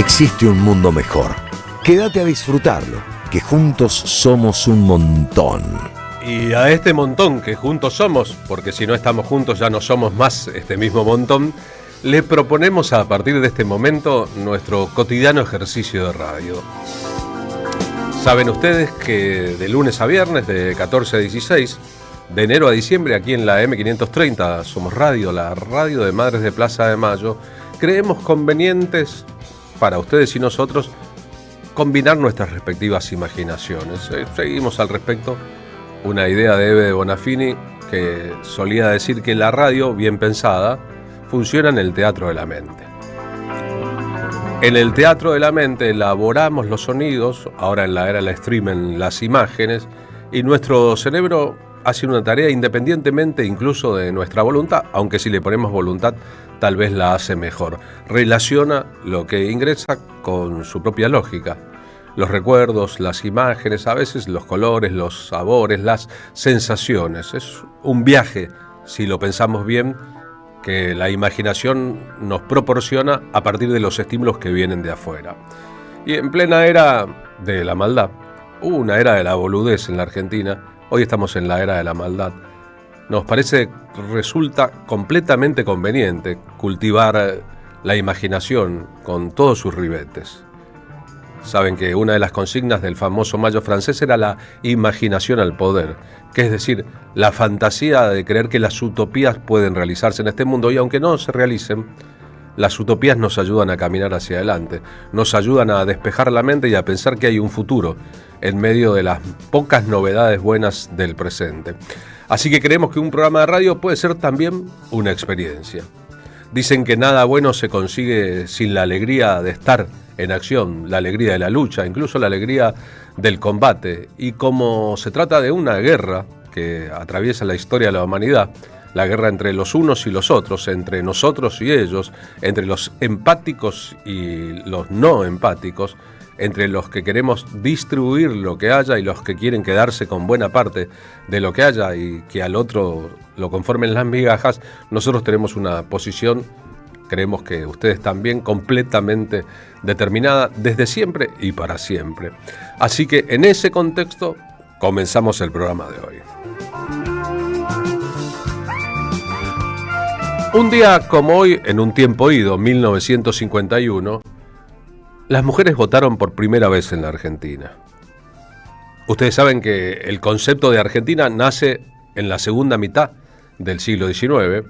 existe un mundo mejor. Quédate a disfrutarlo, que juntos somos un montón. Y a este montón que juntos somos, porque si no estamos juntos ya no somos más este mismo montón, le proponemos a partir de este momento nuestro cotidiano ejercicio de radio. Saben ustedes que de lunes a viernes, de 14 a 16, de enero a diciembre, aquí en la M530 Somos Radio, la radio de Madres de Plaza de Mayo, creemos convenientes para ustedes y nosotros combinar nuestras respectivas imaginaciones. Seguimos al respecto una idea de Ebe de Bonafini que solía decir que la radio, bien pensada, funciona en el teatro de la mente. En el teatro de la mente elaboramos los sonidos, ahora en la era del streaming las imágenes, y nuestro cerebro hace una tarea independientemente incluso de nuestra voluntad, aunque si le ponemos voluntad tal vez la hace mejor. Relaciona lo que ingresa con su propia lógica. Los recuerdos, las imágenes, a veces los colores, los sabores, las sensaciones. Es un viaje, si lo pensamos bien, que la imaginación nos proporciona a partir de los estímulos que vienen de afuera. Y en plena era de la maldad, hubo una era de la boludez en la Argentina, hoy estamos en la era de la maldad. Nos resulta completamente conveniente cultivar la imaginación con todos sus ribetes. Saben que una de las consignas del famoso Mayo francés era la imaginación al poder, que es decir, la fantasía de creer que las utopías pueden realizarse en este mundo, y aunque no se realicen, las utopías nos ayudan a caminar hacia adelante, nos ayudan a despejar la mente y a pensar que hay un futuro en medio de las pocas novedades buenas del presente. Así que creemos que un programa de radio puede ser también una experiencia. Dicen que nada bueno se consigue sin la alegría de estar en acción, la alegría de la lucha, incluso la alegría del combate. Y como se trata de una guerra que atraviesa la historia de la humanidad, la guerra entre los unos y los otros, entre nosotros y ellos, entre los empáticos y los no empáticos, entre los que queremos distribuir lo que haya y los que quieren quedarse con buena parte de lo que haya y que al otro lo conformen las migajas, nosotros tenemos una posición, creemos que ustedes también, completamente determinada desde siempre y para siempre. Así que en ese contexto comenzamos el programa de hoy. Un día como hoy, en un tiempo ido, 1951, las mujeres votaron por primera vez en la Argentina. Ustedes saben que el concepto de Argentina nace en la segunda mitad del siglo XIX.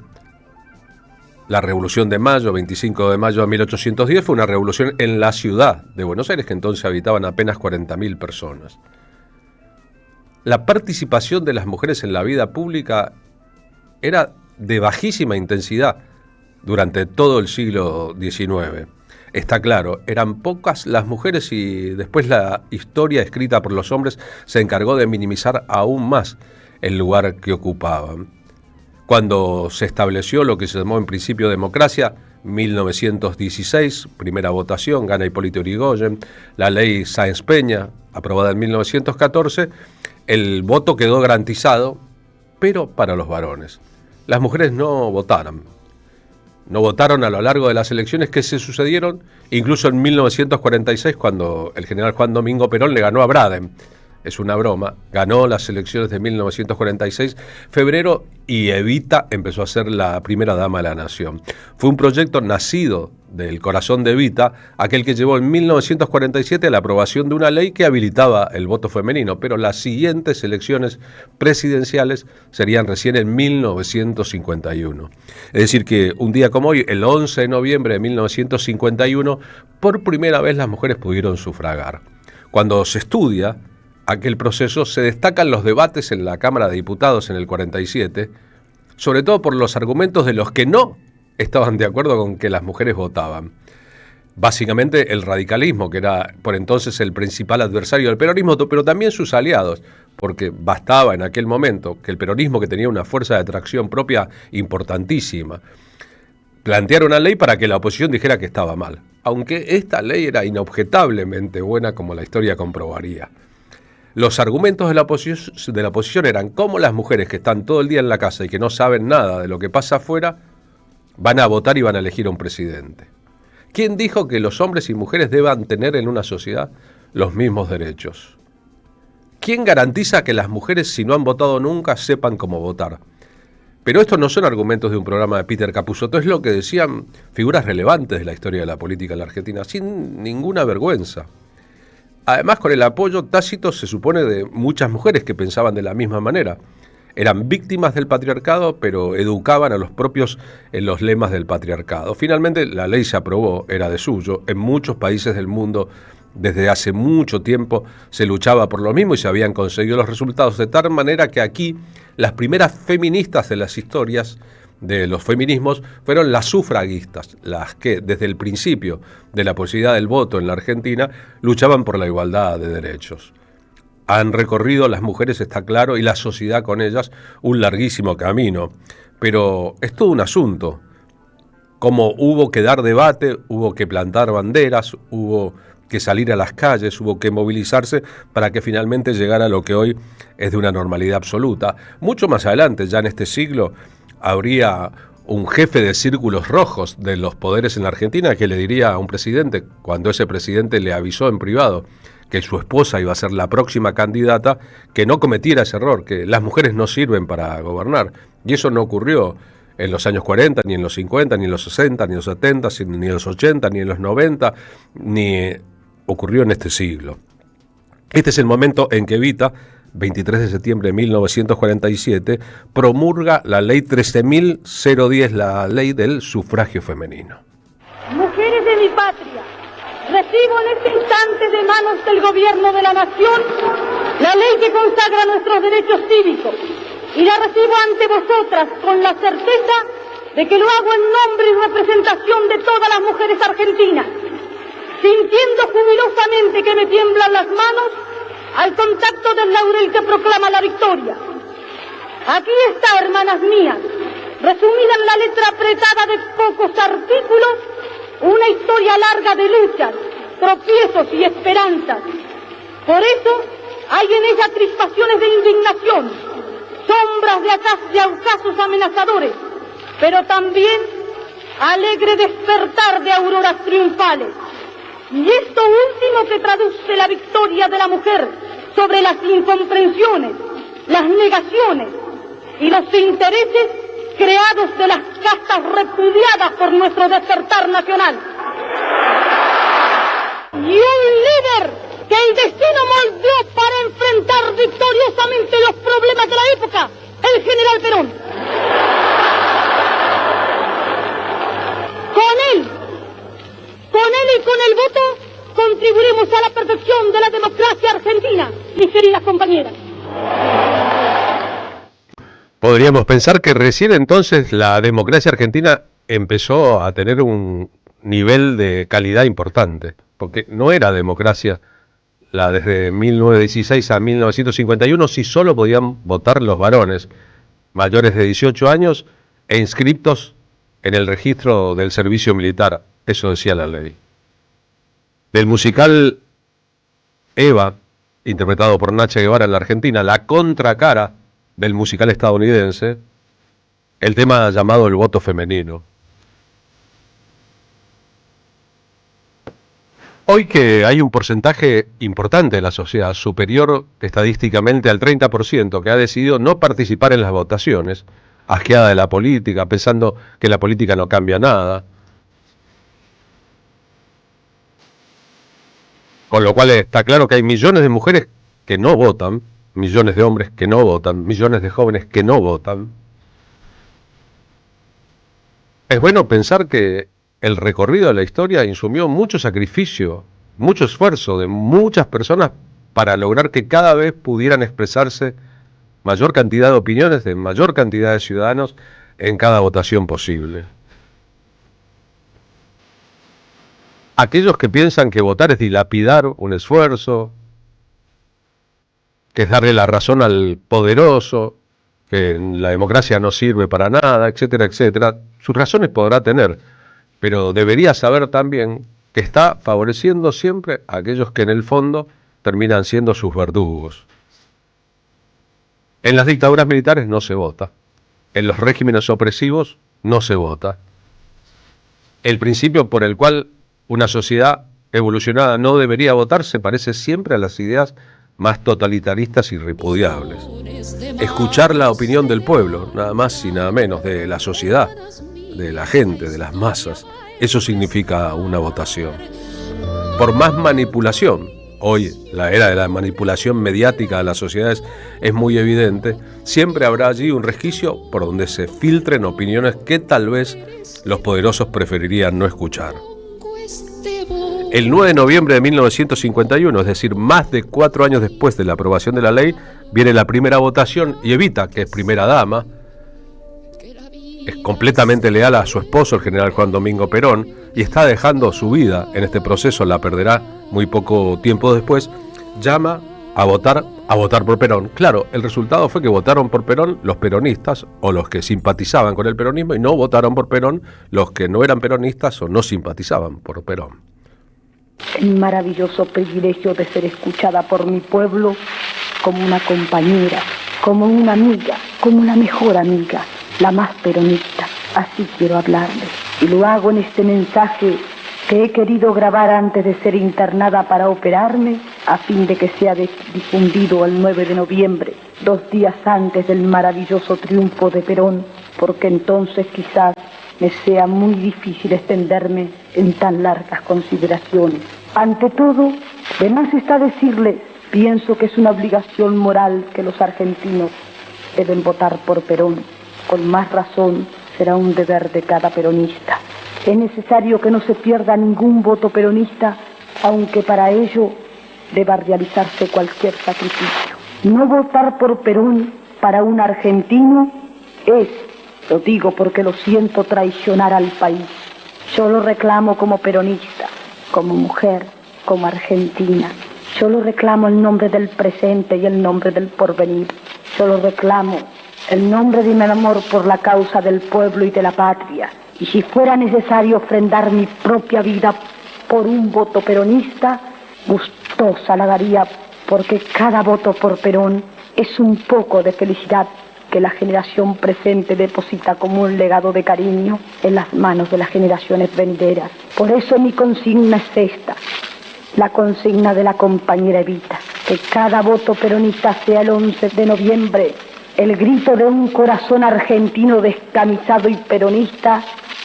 La Revolución de Mayo, 25 de mayo de 1810, fue una revolución en la ciudad de Buenos Aires, que entonces habitaban apenas 40.000 personas. La participación de las mujeres en la vida pública era de bajísima intensidad durante todo el siglo XIX. Está claro, eran pocas las mujeres y después la historia escrita por los hombres se encargó de minimizar aún más el lugar que ocupaban. Cuando se estableció lo que se llamó en principio democracia, 1916, primera votación, gana Hipólito Yrigoyen, la ley Sáenz Peña, aprobada en 1914, el voto quedó garantizado, pero para los varones. Las mujeres no votaron. No votaron a lo largo de las elecciones que se sucedieron, incluso en 1946, cuando el general Juan Domingo Perón le ganó a Braden. Es una broma, ganó las elecciones de 1946, febrero, y Evita empezó a ser la primera dama de la nación. Fue un proyecto nacido del corazón de Evita, aquel que llevó en 1947 a la aprobación de una ley que habilitaba el voto femenino, pero las siguientes elecciones presidenciales serían recién en 1951. Es decir que un día como hoy, el 11 de noviembre de 1951, por primera vez las mujeres pudieron sufragar. Cuando se estudia aquel proceso, se destacan los debates en la Cámara de Diputados en el 47, sobre todo por los argumentos de los que no estaban de acuerdo con que las mujeres votaban. Básicamente el radicalismo, que era por entonces el principal adversario del peronismo, pero también sus aliados, porque bastaba en aquel momento que el peronismo, que tenía una fuerza de atracción propia importantísima, planteara una ley para que la oposición dijera que estaba mal, aunque esta ley era inobjetablemente buena, como la historia comprobaría. Los argumentos de la oposición eran cómo las mujeres que están todo el día en la casa y que no saben nada de lo que pasa afuera van a votar y van a elegir a un presidente. ¿Quién dijo que los hombres y mujeres deban tener en una sociedad los mismos derechos? ¿Quién garantiza que las mujeres, si no han votado nunca, sepan cómo votar? Pero estos no son argumentos de un programa de Peter Capusotto, es lo que decían figuras relevantes de la historia de la política en la Argentina, sin ninguna vergüenza. Además, con el apoyo tácito, se supone, de muchas mujeres que pensaban de la misma manera. Eran víctimas del patriarcado, pero educaban a los propios en los lemas del patriarcado. Finalmente, la ley se aprobó, era de suyo. En muchos países del mundo, desde hace mucho tiempo, se luchaba por lo mismo y se habían conseguido los resultados, de tal manera que aquí las primeras feministas de las historias de los feminismos fueron las sufragistas, las que desde el principio de la posibilidad del voto en la Argentina luchaban por la igualdad de derechos. Han recorrido las mujeres, está claro, y la sociedad con ellas, un larguísimo camino, pero es todo un asunto. Como hubo que dar debate, hubo que plantar banderas, hubo que salir a las calles, hubo que movilizarse para que finalmente llegara a lo que hoy es de una normalidad absoluta. Mucho más adelante, ya en este siglo, habría un jefe de círculos rojos de los poderes en la Argentina que le diría a un presidente, cuando ese presidente le avisó en privado que su esposa iba a ser la próxima candidata, que no cometiera ese error, que las mujeres no sirven para gobernar. Y eso no ocurrió en los años 40, ni en los 50, ni en los 60, ni en los 70, ni en los 80, ni en los 90, ni ocurrió en este siglo. Este es el momento en que Evita, 23 de septiembre de 1947, promulga la ley 13.010, la ley del sufragio femenino. Mujeres de mi patria, recibo en este instante de manos del gobierno de la nación la ley que consagra nuestros derechos cívicos y la recibo ante vosotras con la certeza de que lo hago en nombre y representación de todas las mujeres argentinas, sintiendo jubilosamente que me tiemblan las manos al contacto del laurel que proclama la victoria. Aquí está, hermanas mías, resumida en la letra apretada de pocos artículos, una historia larga de luchas, tropiezos y esperanzas. Por eso hay en ella crispaciones de indignación, sombras de ocasos amenazadores, pero también alegre despertar de auroras triunfales. Y esto último que traduce la victoria de la mujer sobre las incomprensiones, las negaciones y los intereses creados de las castas repudiadas por nuestro despertar nacional. Y un líder que el destino moldeó para enfrentar victoriosamente los problemas de la época, el general Perón. Con él y con el voto contribuiremos a la perfección de la democracia argentina, mis queridas compañeras. Podríamos pensar que recién entonces la democracia argentina empezó a tener un nivel de calidad importante, porque no era democracia la desde 1916 a 1951, si solo podían votar los varones mayores de 18 años e inscriptos en el registro del servicio militar. Eso decía la ley. Del musical Eva, interpretado por Nacha Guevara en la Argentina, la contracara del musical estadounidense, el tema llamado El voto femenino. Hoy que hay un porcentaje importante de la sociedad, superior estadísticamente al 30%, que ha decidido no participar en las votaciones, asqueada de la política, pensando que la política no cambia nada, con lo cual está claro que hay millones de mujeres que no votan, millones de hombres que no votan, millones de jóvenes que no votan. Es bueno pensar que el recorrido de la historia insumió mucho sacrificio, mucho esfuerzo de muchas personas para lograr que cada vez pudieran expresarse mayor cantidad de opiniones de mayor cantidad de ciudadanos en cada votación posible. Aquellos que piensan que votar es dilapidar un esfuerzo, que es darle la razón al poderoso, que la democracia no sirve para nada, etcétera, etcétera, sus razones podrá tener, pero debería saber también que está favoreciendo siempre a aquellos que en el fondo terminan siendo sus verdugos. En las dictaduras militares no se vota, en los regímenes opresivos no se vota. El principio por el cual Una sociedad evolucionada no debería votar, se parece siempre a las ideas más totalitaristas y repudiables. Escuchar la opinión del pueblo, nada más y nada menos, de la sociedad, de la gente, de las masas, eso significa una votación. Por más manipulación, hoy la era de la manipulación mediática de las sociedades es muy evidente, siempre habrá allí un resquicio por donde se filtren opiniones que tal vez los poderosos preferirían no escuchar. El 9 de noviembre de 1951, es decir, más de 4 años después de la aprobación de la ley, viene la primera votación y Evita, que es primera dama, es completamente leal a su esposo, el general Juan Domingo Perón, y está dejando su vida en este proceso, la perderá muy poco tiempo después, llama a votar por Perón. Claro, el resultado fue que votaron por Perón los peronistas o los que simpatizaban con el peronismo y no votaron por Perón los que no eran peronistas o no simpatizaban por Perón. El maravilloso privilegio de ser escuchada por mi pueblo como una compañera, como una amiga, como una mejor amiga, la más peronista. Así quiero hablarles. Y lo hago en este mensaje que he querido grabar antes de ser internada para operarme, a fin de que sea difundido el 9 de noviembre, 2 días antes del maravilloso triunfo de Perón, porque entonces quizás me sea muy difícil extenderme en tan largas consideraciones. Ante todo, de más está decirles, pienso que es una obligación moral que los argentinos deben votar por Perón. Con más razón, será un deber de cada peronista. Es necesario que no se pierda ningún voto peronista, aunque para ello deba realizarse cualquier sacrificio. No votar por Perón para un argentino es, lo digo porque lo siento, traicionar al país. Yo lo reclamo como peronista, como mujer, como argentina. Yo lo reclamo el nombre del presente y el nombre del porvenir. Yo lo reclamo el nombre de mi amor por la causa del pueblo y de la patria. Y si fuera necesario ofrendar mi propia vida por un voto peronista, gustosa la daría, porque cada voto por Perón es un poco de felicidad que la generación presente deposita como un legado de cariño en las manos de las generaciones venideras. Por eso mi consigna es esta, la consigna de la compañera Evita, que cada voto peronista sea el 11 de noviembre, el grito de un corazón argentino descamisado y peronista,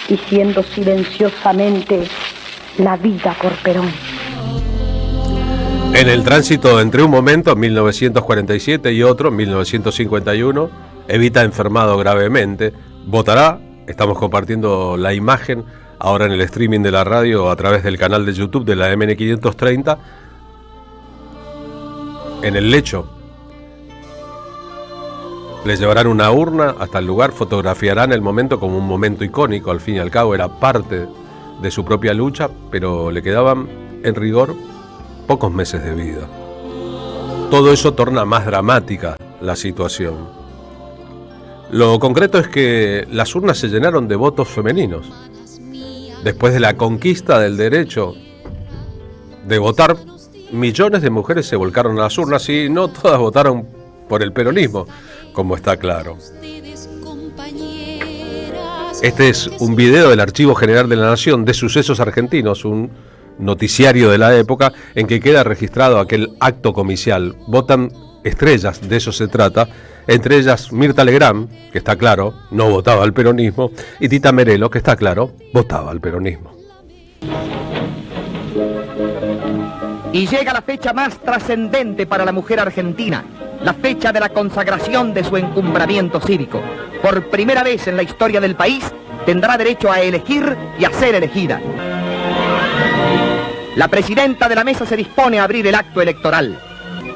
diciendo silenciosamente la vida por Perón. En el tránsito entre un momento, 1947, y otro, 1951, Evita enfermado gravemente, votará, estamos compartiendo la imagen ahora en el streaming de la radio a través del canal de YouTube de la MN530, en el lecho. Le llevarán una urna hasta el lugar, fotografiarán el momento como un momento icónico, al fin y al cabo era parte de su propia lucha, pero le quedaban, en rigor, pocos meses de vida. Todo eso torna más dramática la situación. Lo concreto es que las urnas se llenaron de votos femeninos. Después de la conquista del derecho de votar, millones de mujeres se volcaron a las urnas y no todas votaron por el peronismo, como está claro. Este es un video del Archivo General de la Nación de Sucesos Argentinos, un noticiario de la época en que queda registrado aquel acto comicial. Votan estrellas, de eso se trata, entre ellas Mirta Legrand, que está claro, no votaba al peronismo, y Tita Merelo, que está claro, votaba al peronismo. Y llega la fecha más trascendente para la mujer argentina, la fecha de la consagración de su encumbramiento cívico. Por primera vez en la historia del país, tendrá derecho a elegir y a ser elegida. La presidenta de la mesa se dispone a abrir el acto electoral.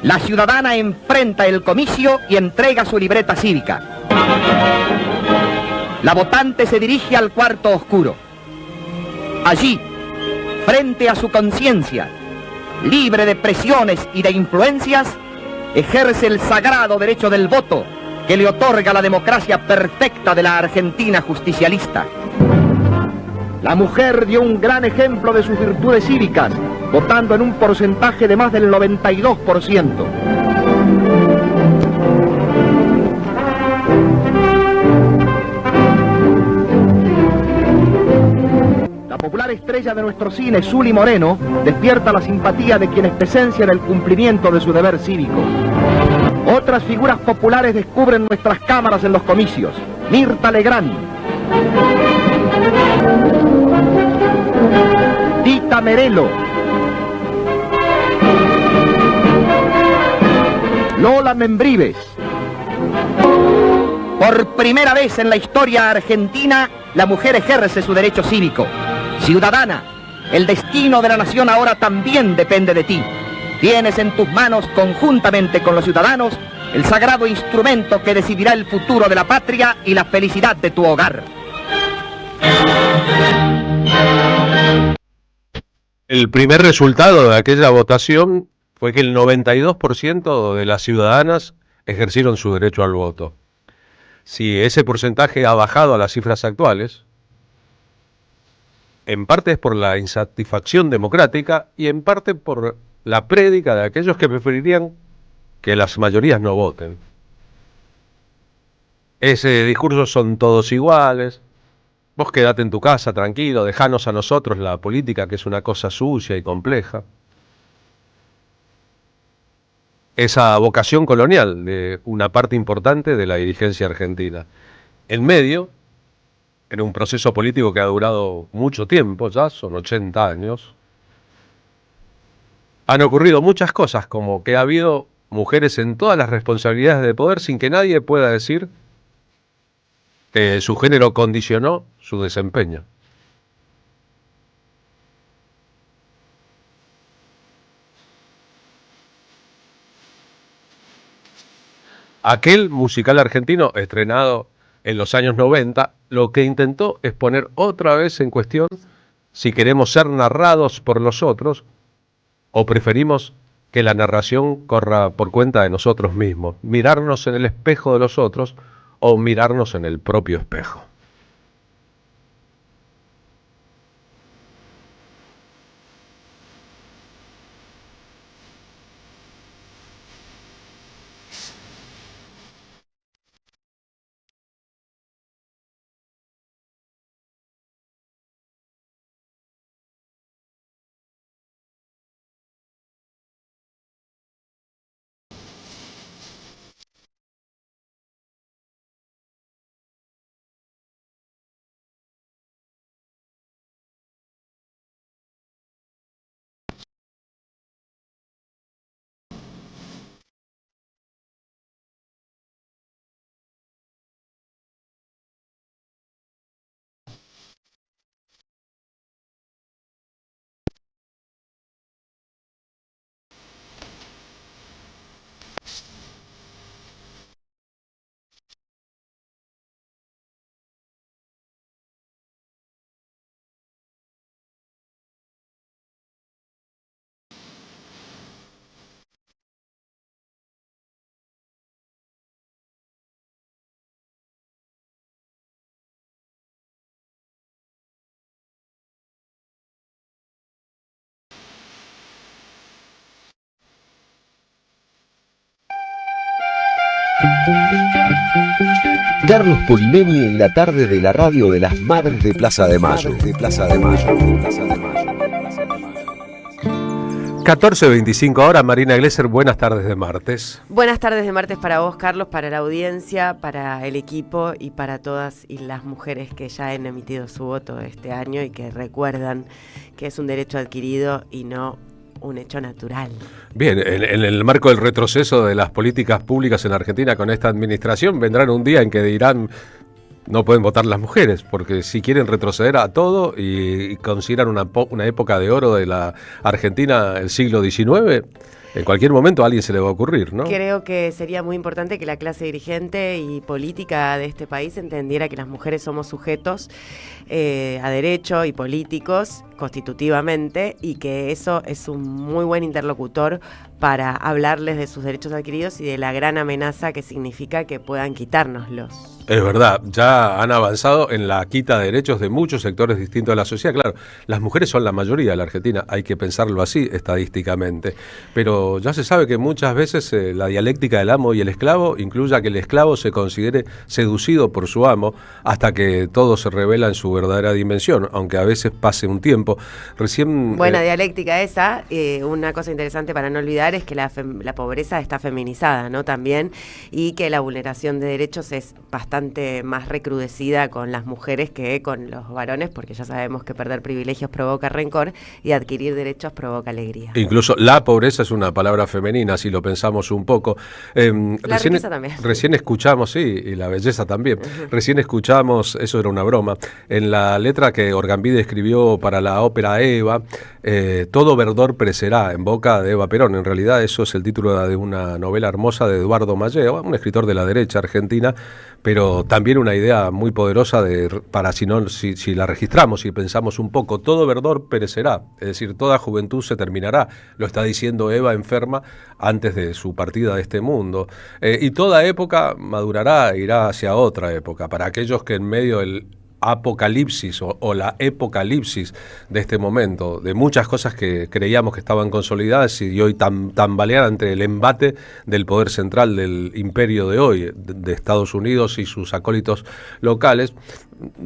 La ciudadana enfrenta el comicio y entrega su libreta cívica. La votante se dirige al cuarto oscuro. Allí, frente a su conciencia, libre de presiones y de influencias, ejerce el sagrado derecho del voto que le otorga la democracia perfecta de la Argentina justicialista. La mujer dio un gran ejemplo de sus virtudes cívicas, votando en un porcentaje de más del 92%. La popular singular estrella de nuestro cine, Zuli Moreno, despierta la simpatía de quienes presencian el cumplimiento de su deber cívico. Otras figuras populares descubren nuestras cámaras en los comicios. Mirta Legrand, Tita Merelo, Lola Membrives. Por primera vez en la historia argentina, la mujer ejerce su derecho cívico. Ciudadana, el destino de la nación ahora también depende de ti. Tienes en tus manos, conjuntamente con los ciudadanos, el sagrado instrumento que decidirá el futuro de la patria y la felicidad de tu hogar. El primer resultado de aquella votación fue que el 92% de las ciudadanas ejercieron su derecho al voto. Si ese porcentaje ha bajado a las cifras actuales, en parte es por la insatisfacción democrática y en parte por la prédica de aquellos que preferirían que las mayorías no voten. Ese discurso son todos iguales, vos quedate en tu casa tranquilo, dejanos a nosotros la política, que es una cosa sucia y compleja. Esa vocación colonial de una parte importante de la dirigencia argentina. En medio, en un proceso político que ha durado mucho tiempo, ya son 80 años, han ocurrido muchas cosas, como que ha habido mujeres en todas las responsabilidades de poder sin que nadie pueda decir que su género condicionó su desempeño. Aquel musical argentino, estrenado en los años 90, lo que intentó es poner otra vez en cuestión si queremos ser narrados por los otros o preferimos que la narración corra por cuenta de nosotros mismos, mirarnos en el espejo de los otros o mirarnos en el propio espejo. Carlos Polimeni en la tarde de la radio de las Madres de Plaza de Mayo. 14:25 ahora, Marina Glesser, buenas tardes de martes. Buenas tardes de martes para vos, Carlos, para la audiencia, para el equipo y para todas y las mujeres que ya han emitido su voto este año y que recuerdan que es un derecho adquirido y no un hecho natural. Bien, en el marco del retroceso de las políticas públicas en Argentina con esta administración, vendrán un día en que dirán no pueden votar las mujeres, porque si quieren retroceder a todo y consideran una época de oro de la Argentina, el siglo XIX, en cualquier momento a alguien se le va a ocurrir, ¿no? Creo que sería muy importante que la clase dirigente y política de este país entendiera que las mujeres somos sujetos a derecho y políticos constitutivamente, y que eso es un muy buen interlocutor para hablarles de sus derechos adquiridos y de la gran amenaza que significa que puedan quitárnoslos. Es verdad, ya han avanzado en la quita de derechos de muchos sectores distintos de la sociedad. Claro, las mujeres son la mayoría de la Argentina, hay que pensarlo así estadísticamente, pero ya se sabe que muchas veces la dialéctica del amo y el esclavo incluye a que el esclavo se considere seducido por su amo hasta que todo se revela en su verdadera dimensión, aunque a veces pase un tiempo. Recién buena dialéctica esa. Una cosa interesante para no olvidar es que la pobreza está feminizada, ¿no? También, y que la vulneración de derechos es bastante más recrudecida con las mujeres que con los varones, porque ya sabemos que perder privilegios provoca rencor y adquirir derechos provoca alegría. Incluso la pobreza es una palabra femenina, si lo pensamos un poco. La riqueza también. Recién escuchamos, sí, y la belleza también. Recién escuchamos, eso era una broma, en la letra que Orgambide escribió para la ópera Eva, todo verdor perecerá, en boca de Eva Perón. En realidad eso es el título de una novela hermosa de Eduardo Malleo, un escritor de la derecha argentina, pero también una idea muy poderosa para si la registramos y pensamos un poco, todo verdor perecerá, es decir, toda juventud se terminará, lo está diciendo Eva enferma antes de su partida de este mundo, y toda época madurará, irá hacia otra época. Para aquellos que en medio del apocalipsis o la epocalipsis de este momento, de muchas cosas que creíamos que estaban consolidadas y hoy tambalean ante el embate del poder central del imperio de hoy, de Estados Unidos y sus acólitos locales.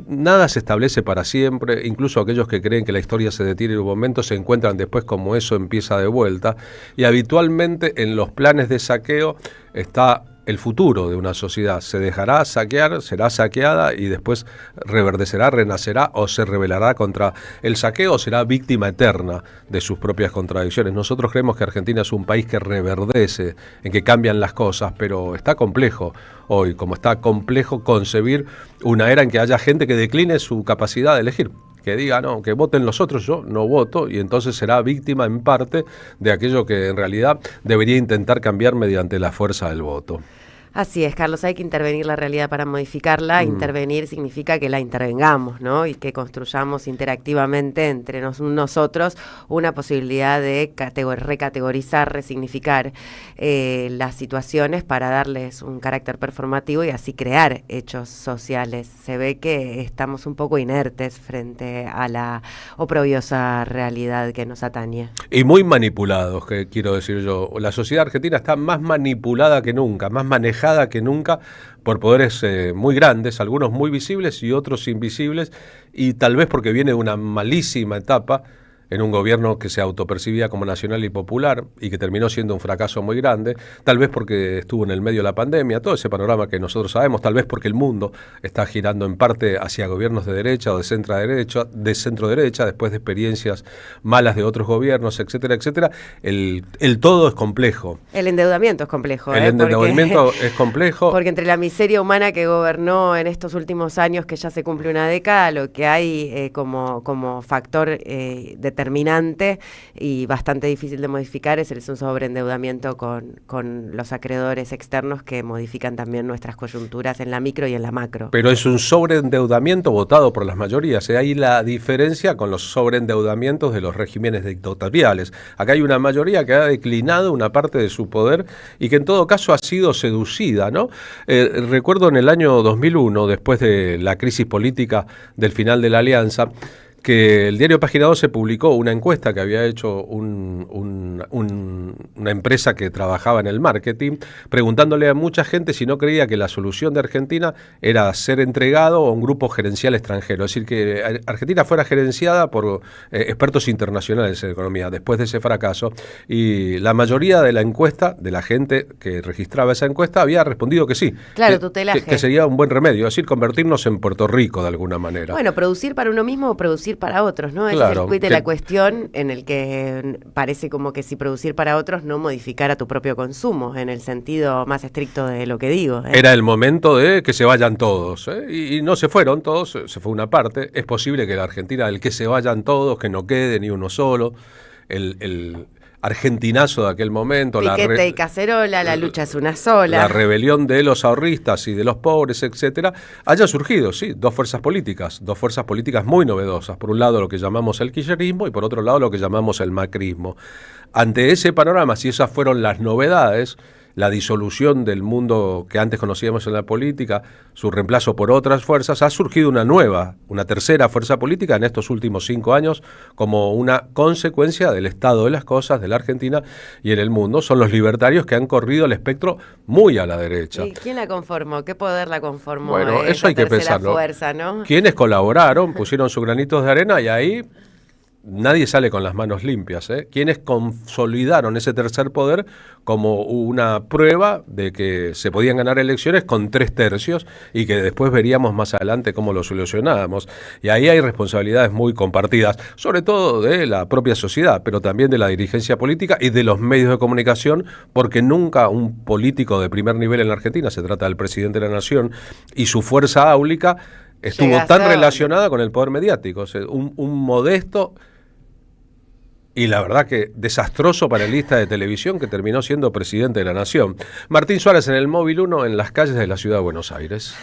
Nada se establece para siempre, incluso aquellos que creen que la historia se detiene en un momento se encuentran después como eso empieza de vuelta, y habitualmente en los planes de saqueo está el futuro de una sociedad. Se dejará saquear, será saqueada y después reverdecerá, renacerá o se rebelará contra el saqueo o será víctima eterna de sus propias contradicciones. Nosotros creemos que Argentina es un país que reverdece, en que cambian las cosas, pero está complejo hoy, como está complejo concebir una era en que haya gente que decline su capacidad de elegir, que diga, no, que voten los otros, yo no voto, y entonces será víctima en parte de aquello que en realidad debería intentar cambiar mediante la fuerza del voto. Así es, Carlos, hay que intervenir la realidad para modificarla. Intervenir significa que la intervengamos, ¿no? Y que construyamos interactivamente entre nosotros una posibilidad de recategorizar, resignificar las situaciones para darles un carácter performativo y así crear hechos sociales. Se ve que estamos un poco inertes frente a la oprobiosa realidad que nos atañe. Y muy manipulados, que quiero decir yo. La sociedad argentina está más manipulada que nunca, más manejada que nunca por poderes muy grandes, algunos muy visibles y otros invisibles, y tal vez porque viene de una malísima etapa en un gobierno que se autopercibía como nacional y popular y que terminó siendo un fracaso muy grande, tal vez porque estuvo en el medio de la pandemia, todo ese panorama que nosotros sabemos, tal vez porque el mundo está girando en parte hacia gobiernos de derecha o de centro derecha, después de experiencias malas de otros gobiernos, etcétera, etcétera. El todo es complejo. El endeudamiento es complejo. El endeudamiento es complejo. Porque entre la miseria humana que gobernó en estos últimos años, que ya se cumple una década, lo que hay como factor determinante y bastante difícil de modificar es el sobreendeudamiento con los acreedores externos que modifican también nuestras coyunturas en la micro y en la macro. Pero es un sobreendeudamiento votado por las mayorías. Ahí la diferencia con los sobreendeudamientos de los regímenes dictatoriales. Acá hay una mayoría que ha declinado una parte de su poder y que en todo caso ha sido seducida, ¿no? Recuerdo en el año 2001, después de la crisis política del final de la Alianza, que el diario Página 12 publicó una encuesta que había hecho una empresa que trabajaba en el marketing, preguntándole a mucha gente si no creía que la solución de Argentina era ser entregado a un grupo gerencial extranjero, es decir, que Argentina fuera gerenciada por expertos internacionales en economía después de ese fracaso, y la mayoría de la encuesta, de la gente que registraba esa encuesta, había respondido que sí, claro, tutelaje. Que sería un buen remedio, es decir, convertirnos en Puerto Rico de alguna manera. Bueno, producir para uno mismo o producir para otros, ¿no? Claro, es el quid de la cuestión, en el que parece como que si producir para otros no modificara tu propio consumo, en el sentido más estricto de lo que digo. Era el momento de que se vayan todos, y no se fueron todos, se fue una parte. Es posible que la Argentina, el que se vayan todos, que no quede ni uno solo, argentinazo de aquel momento, Piquete y cacerola, la lucha es una sola. La rebelión de los ahorristas y de los pobres, etcétera, haya surgido, sí, dos fuerzas políticas muy novedosas. Por un lado lo que llamamos el kirchnerismo y por otro lado lo que llamamos el macrismo. Ante ese panorama, si esas fueron las novedades, la disolución del mundo que antes conocíamos en la política, su reemplazo por otras fuerzas, ha surgido una tercera fuerza política en estos últimos 5 años como una consecuencia del estado de las cosas de la Argentina y en el mundo. Son los libertarios que han corrido el espectro muy a la derecha. ¿Y quién la conformó? ¿Qué poder la conformó? Bueno, eso hay que pensarlo. Fuerza, ¿no? Quienes colaboraron, pusieron sus granitos de arena y ahí nadie sale con las manos limpias, ¿eh? Quienes consolidaron ese tercer poder como una prueba de que se podían ganar elecciones con 3/3 y que después veríamos más adelante cómo lo solucionábamos. Y ahí hay responsabilidades muy compartidas, sobre todo de la propia sociedad, pero también de la dirigencia política y de los medios de comunicación, porque nunca un político de primer nivel en la Argentina, se trata del presidente de la Nación, y su fuerza áulica estuvo tan relacionada con el poder mediático. O sea, un modesto y la verdad que desastroso panelista de televisión que terminó siendo presidente de la Nación. Martín Suárez en el Móvil 1 en las calles de la ciudad de Buenos Aires.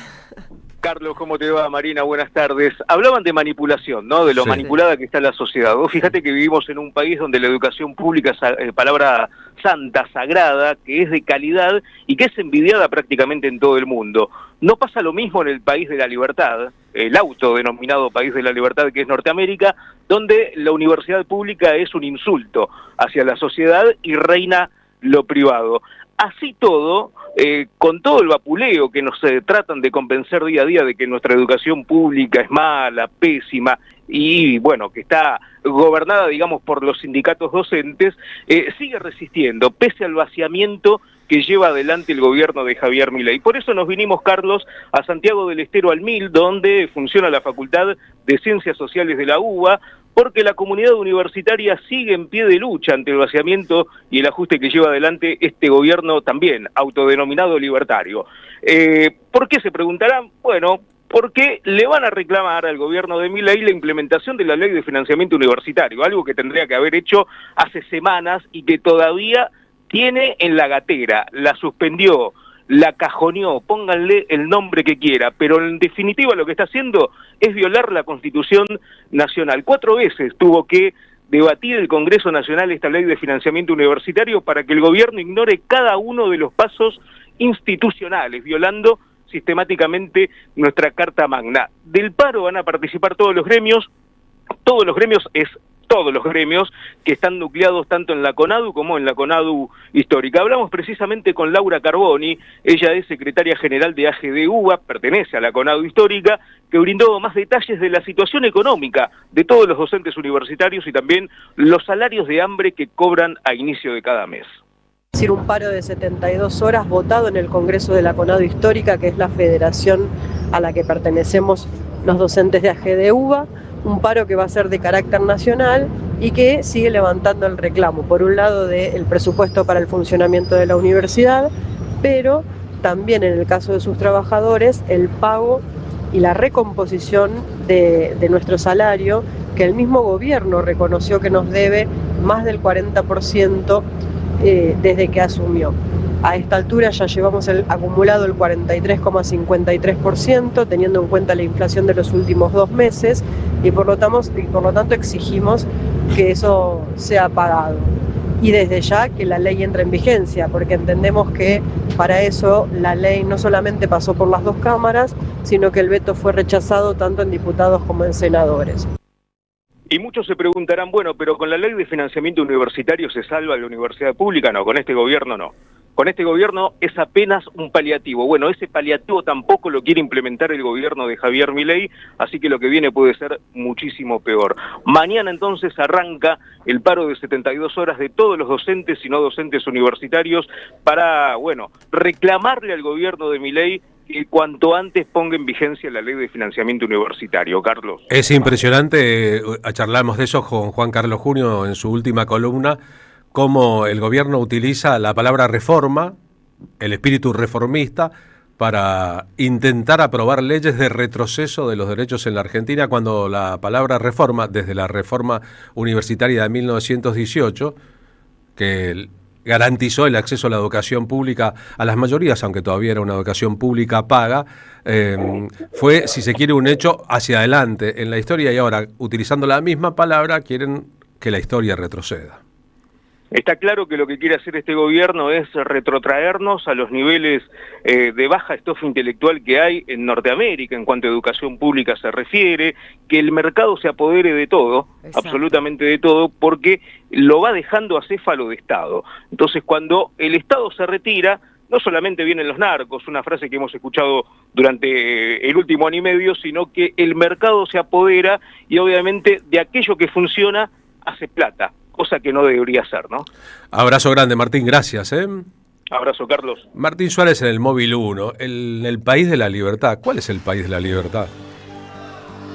Carlos, ¿cómo te va? Marina, buenas tardes. Hablaban de manipulación, ¿no? De lo manipulada que está la sociedad. Vos fíjate que vivimos en un país donde la educación pública es palabra santa, sagrada, que es de calidad y que es envidiada prácticamente en todo el mundo. No pasa lo mismo en el país de la libertad, el autodenominado país de la libertad que es Norteamérica, donde la universidad pública es un insulto hacia la sociedad y reina lo privado. Así todo, con todo el vapuleo que nos tratan de convencer día a día de que nuestra educación pública es mala, pésima, y bueno, que está gobernada, digamos, por los sindicatos docentes, sigue resistiendo, pese al vaciamiento que lleva adelante el gobierno de Javier Milei. Por eso nos vinimos, Carlos, a Santiago del Estero al MIL, donde funciona la Facultad de Ciencias Sociales de la UBA, porque la comunidad universitaria sigue en pie de lucha ante el vaciamiento y el ajuste que lleva adelante este gobierno también, autodenominado libertario. ¿Por qué? Se preguntarán. Bueno, porque le van a reclamar al gobierno de Milei la implementación de la ley de financiamiento universitario, algo que tendría que haber hecho hace semanas y que todavía tiene en la gatera, la suspendió, la cajoneó, pónganle el nombre que quiera, pero en definitiva lo que está haciendo es violar la Constitución Nacional. 4 veces tuvo que debatir el Congreso Nacional esta ley de financiamiento universitario para que el gobierno ignore cada uno de los pasos institucionales, violando sistemáticamente nuestra Carta Magna. Del paro van a participar todos los gremios que están nucleados tanto en la CONADU como en la CONADU histórica. Hablamos precisamente con Laura Carboni, ella es secretaria general de AGD UBA, pertenece a la CONADU histórica, que brindó más detalles de la situación económica de todos los docentes universitarios y también los salarios de hambre que cobran a inicio de cada mes. Es decir, un paro de 72 horas votado en el Congreso de la CONADU histórica, que es la federación a la que pertenecemos los docentes de AGD UBA, un paro que va a ser de carácter nacional y que sigue levantando el reclamo, por un lado del presupuesto para el funcionamiento de la universidad, pero también en el caso de sus trabajadores, el pago y la recomposición de nuestro salario, que el mismo gobierno reconoció que nos debe más del 40% desde que asumió. A esta altura ya llevamos acumulado el 43,53%, teniendo en cuenta la inflación de los últimos 2 meses, y por lo tanto exigimos que eso sea pagado. Y desde ya que la ley entre en vigencia, porque entendemos que para eso la ley no solamente pasó por las 2 cámaras, sino que el veto fue rechazado tanto en diputados como en senadores. Y muchos se preguntarán, bueno, pero con la ley de financiamiento universitario se salva la universidad pública. No, con este gobierno no. Con este gobierno es apenas un paliativo. Bueno, ese paliativo tampoco lo quiere implementar el gobierno de Javier Milei, así que lo que viene puede ser muchísimo peor. Mañana entonces arranca el paro de 72 horas de todos los docentes y no docentes universitarios para, bueno, reclamarle al gobierno de Milei que cuanto antes ponga en vigencia la ley de financiamiento universitario. Carlos. Es impresionante, charlamos de eso con Juan Carlos Junio en su última columna, cómo el gobierno utiliza la palabra reforma, el espíritu reformista, para intentar aprobar leyes de retroceso de los derechos en la Argentina, cuando la palabra reforma, desde la reforma universitaria de 1918, que garantizó el acceso a la educación pública a las mayorías, aunque todavía era una educación pública paga, fue, si se quiere, un hecho hacia adelante en la historia, y ahora, utilizando la misma palabra, quieren que la historia retroceda. Está claro que lo que quiere hacer este gobierno es retrotraernos a los niveles de baja estofa intelectual que hay en Norteamérica en cuanto a educación pública se refiere, que el mercado se apodere de todo, Exacto. absolutamente de todo, porque lo va dejando acéfalo de Estado. Entonces, cuando el Estado se retira, no solamente vienen los narcos, una frase que hemos escuchado durante el último año y medio, sino que el mercado se apodera y obviamente de aquello que funciona hace plata, cosa que no debería ser, ¿no? Abrazo grande, Martín, gracias. Abrazo, Carlos. Martín Suárez en el Móvil 1, en el país de la libertad. ¿Cuál es el país de la libertad?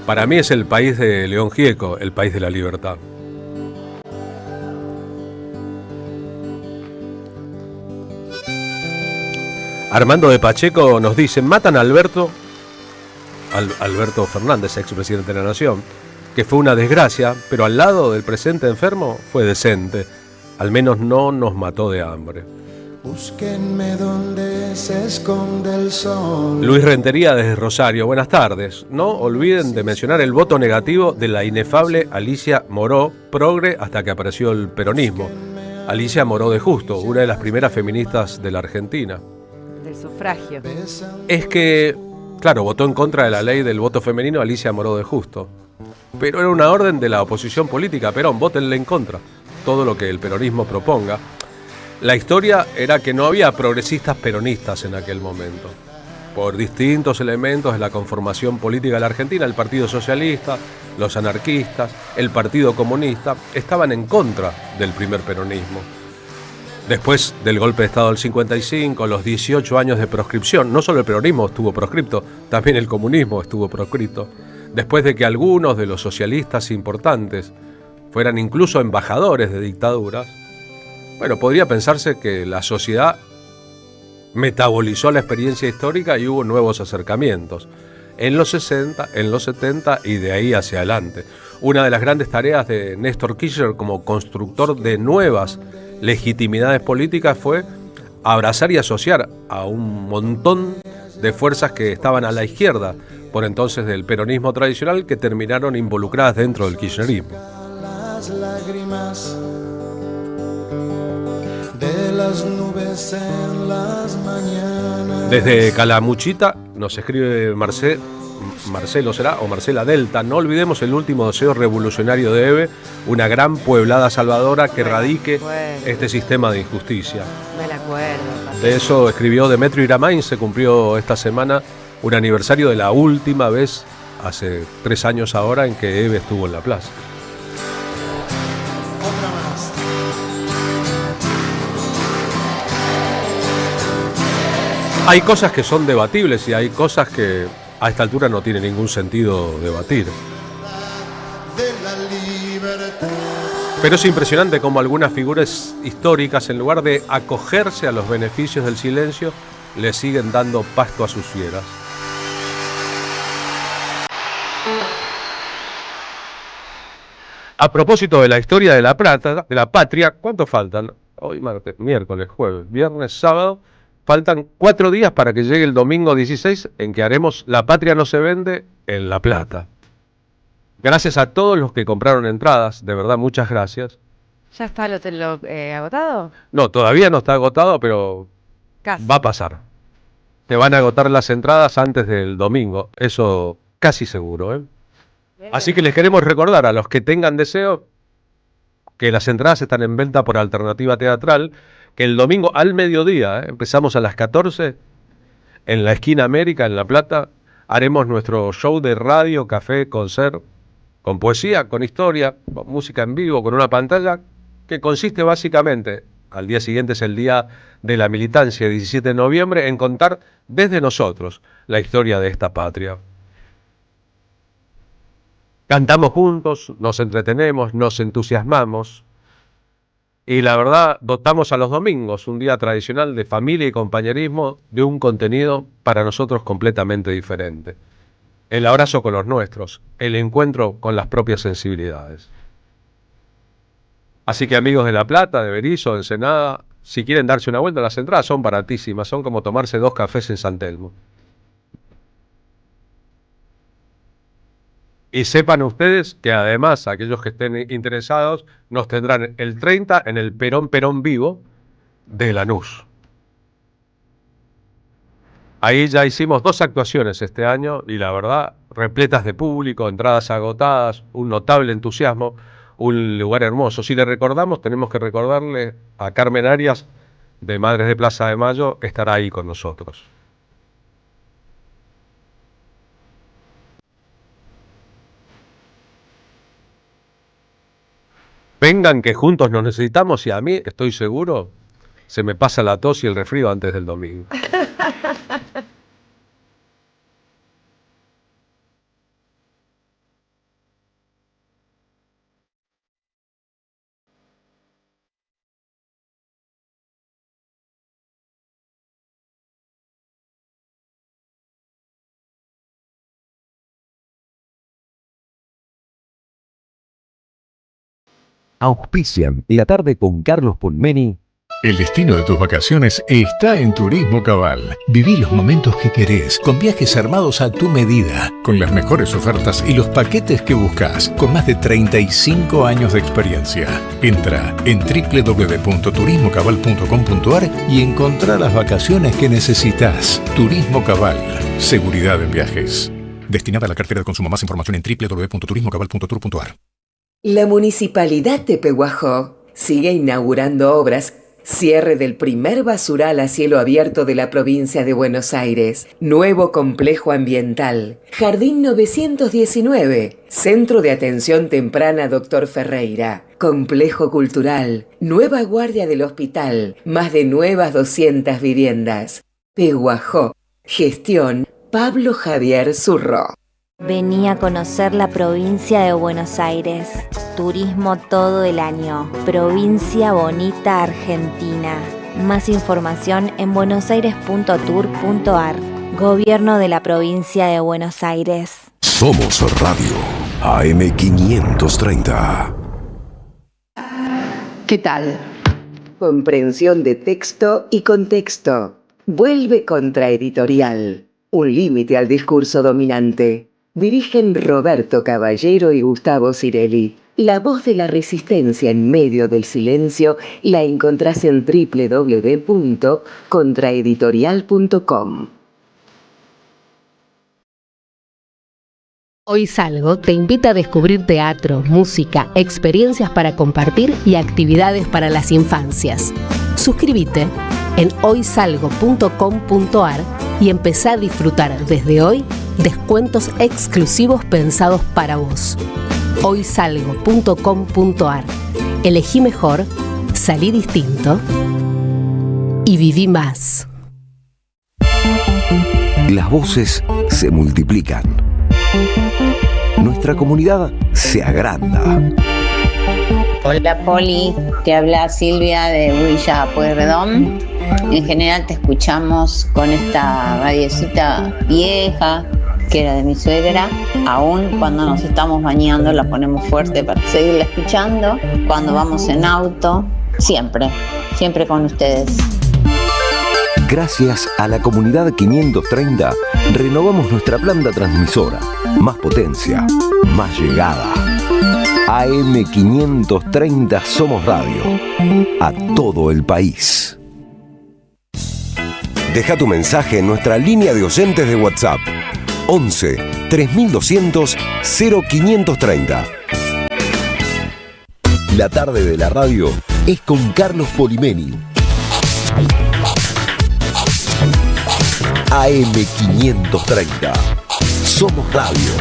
Para mí es el país de León Gieco, el país de la libertad. Armando de Pacheco nos dice, matan a Alberto Fernández, expresidente de la Nación, que fue una desgracia, pero al lado del presente enfermo fue decente. Al menos no nos mató de hambre. Búsquenme donde se esconde el sol. Luis Rentería desde Rosario, buenas tardes. No olviden de mencionar el voto negativo de la inefable Alicia Moró, progre hasta que apareció el peronismo. Alicia Moró de Justo, una de las primeras feministas de la Argentina. Del sufragio. Es que, claro, votó en contra de la ley del voto femenino Alicia Moró de Justo. Pero era una orden de la oposición política. Perón, vótenle en contra. Todo lo que el peronismo proponga. La historia era que no había progresistas peronistas en aquel momento. Por distintos elementos de la conformación política de la Argentina, el Partido Socialista, los anarquistas, el Partido Comunista, estaban en contra del primer peronismo. Después del golpe de Estado del 55, los 18 años de proscripción, no solo el peronismo estuvo proscripto, también el comunismo estuvo proscripto. Después de que algunos de los socialistas importantes fueran incluso embajadores de dictaduras, bueno, podría pensarse que la sociedad metabolizó la experiencia histórica y hubo nuevos acercamientos. En los 60, en los 70 y de ahí hacia adelante. Una de las grandes tareas de Néstor Kirchner como constructor de nuevas legitimidades políticas fue abrazar y asociar a un montón de fuerzas que estaban a la izquierda, por entonces del peronismo tradicional, que terminaron involucradas dentro del kirchnerismo. Las lágrimas de las nubes en las mañanas. Desde Calamuchita nos escribe Marcelo será, o Marcela Delta. No olvidemos el último deseo revolucionario de Eve, una gran pueblada salvadora que erradique este sistema de injusticia. Me la acuerdo. De eso escribió Demetrio Iramain. Se cumplió esta semana un aniversario de la última vez, hace 3 años ahora, en que Eve estuvo en la plaza. Hay cosas que son debatibles y hay cosas que a esta altura no tiene ningún sentido debatir. Pero es impresionante cómo algunas figuras históricas, en lugar de acogerse a los beneficios del silencio, le siguen dando pasto a sus fieras. A propósito de la historia de la patria, ¿cuánto faltan? Hoy martes, miércoles, jueves, viernes, sábado. Faltan 4 días para que llegue el domingo 16, en que haremos La Patria no se vende en La Plata. Gracias a todos los que compraron entradas, de verdad, muchas gracias. ¿Ya está lo agotado? No, todavía no está agotado, pero Casi. va a pasar. Te van a agotar las entradas antes del domingo, eso casi seguro, ¿eh? Así que les queremos recordar a los que tengan deseo que las entradas están en venta por Alternativa Teatral, que el domingo al mediodía, empezamos a las 14, en la esquina América, en La Plata, haremos nuestro show de radio, café, concert, con poesía, con historia, con música en vivo, con una pantalla, que consiste básicamente, al día siguiente es el día de la militancia, 17 de noviembre, en contar desde nosotros la historia de esta patria. Cantamos juntos, nos entretenemos, nos entusiasmamos y la verdad dotamos a los domingos, un día tradicional de familia y compañerismo, de un contenido para nosotros completamente diferente. El abrazo con los nuestros, el encuentro con las propias sensibilidades. Así que amigos de La Plata, de Berisso, de Ensenada, si quieren darse una vuelta, las entradas son baratísimas, son como tomarse 2 cafés en San Telmo. Y sepan ustedes que además, aquellos que estén interesados, nos tendrán el 30 en el Perón Perón Vivo de Lanús. Ahí ya hicimos 2 actuaciones este año y la verdad, repletas de público, entradas agotadas, un notable entusiasmo, un lugar hermoso. Si le recordamos, tenemos que recordarle a Carmen Arias, de Madres de Plaza de Mayo, que estará ahí con nosotros. Vengan que juntos nos necesitamos y a mí, estoy seguro, se me pasa la tos y el resfrío antes del domingo. Auspician La Tarde con Carlos Pulmeni. El destino de tus vacaciones está en Turismo Cabal. Viví los momentos que querés, con viajes armados a tu medida, con las mejores ofertas y los paquetes que buscas, con más de 35 años de experiencia. Entra en www.turismocabal.com.ar y encontrá las vacaciones que necesitas. Turismo Cabal, seguridad en viajes. Destinada a la cartera de consumo. Más información en www.turismocabal.tour.ar. La Municipalidad de Pehuajó sigue inaugurando obras. Cierre del primer basural a cielo abierto de la provincia de Buenos Aires. Nuevo complejo ambiental. Jardín 919. Centro de Atención Temprana Dr. Ferreira. Complejo cultural. Nueva guardia del hospital. Más de nuevas 200 viviendas. Pehuajó. Gestión Pablo Javier Zurro. Vení a conocer la provincia de Buenos Aires. Turismo todo el año. Provincia bonita Argentina. Más información en buenosaires.tour.ar. Gobierno de la provincia de Buenos Aires. Somos Radio AM530. ¿Qué tal? Comprensión de texto y contexto. Vuelve Contraeditorial. Un límite al discurso dominante. Dirigen Roberto Caballero y Gustavo Cirelli. La voz de la resistencia en medio del silencio la encontrás en www.contraeditorial.com. Hoy Salgo te invita a descubrir teatro, música, experiencias para compartir y actividades para las infancias. Suscríbete en hoysalgo.com.ar y empezá a disfrutar desde hoy descuentos exclusivos pensados para vos. Hoysalgo.com.ar. Elegí mejor, salí distinto y viví más. Las voces se multiplican. Nuestra comunidad se agranda. Hola Poli, te habla Silvia de Villa Pueyrredón. En general te escuchamos con esta radiecita vieja que era de mi suegra. Aún cuando nos estamos bañando la ponemos fuerte para seguirla escuchando. Cuando vamos en auto, siempre con ustedes. Gracias a la comunidad 530, renovamos nuestra planta transmisora. Más potencia, más llegada. AM530 Somos Radio. A todo el país. Deja tu mensaje en nuestra línea de oyentes de WhatsApp. 11 3200 0530. La tarde de la radio es con Carlos Polimeni. AM530. Somos Radio.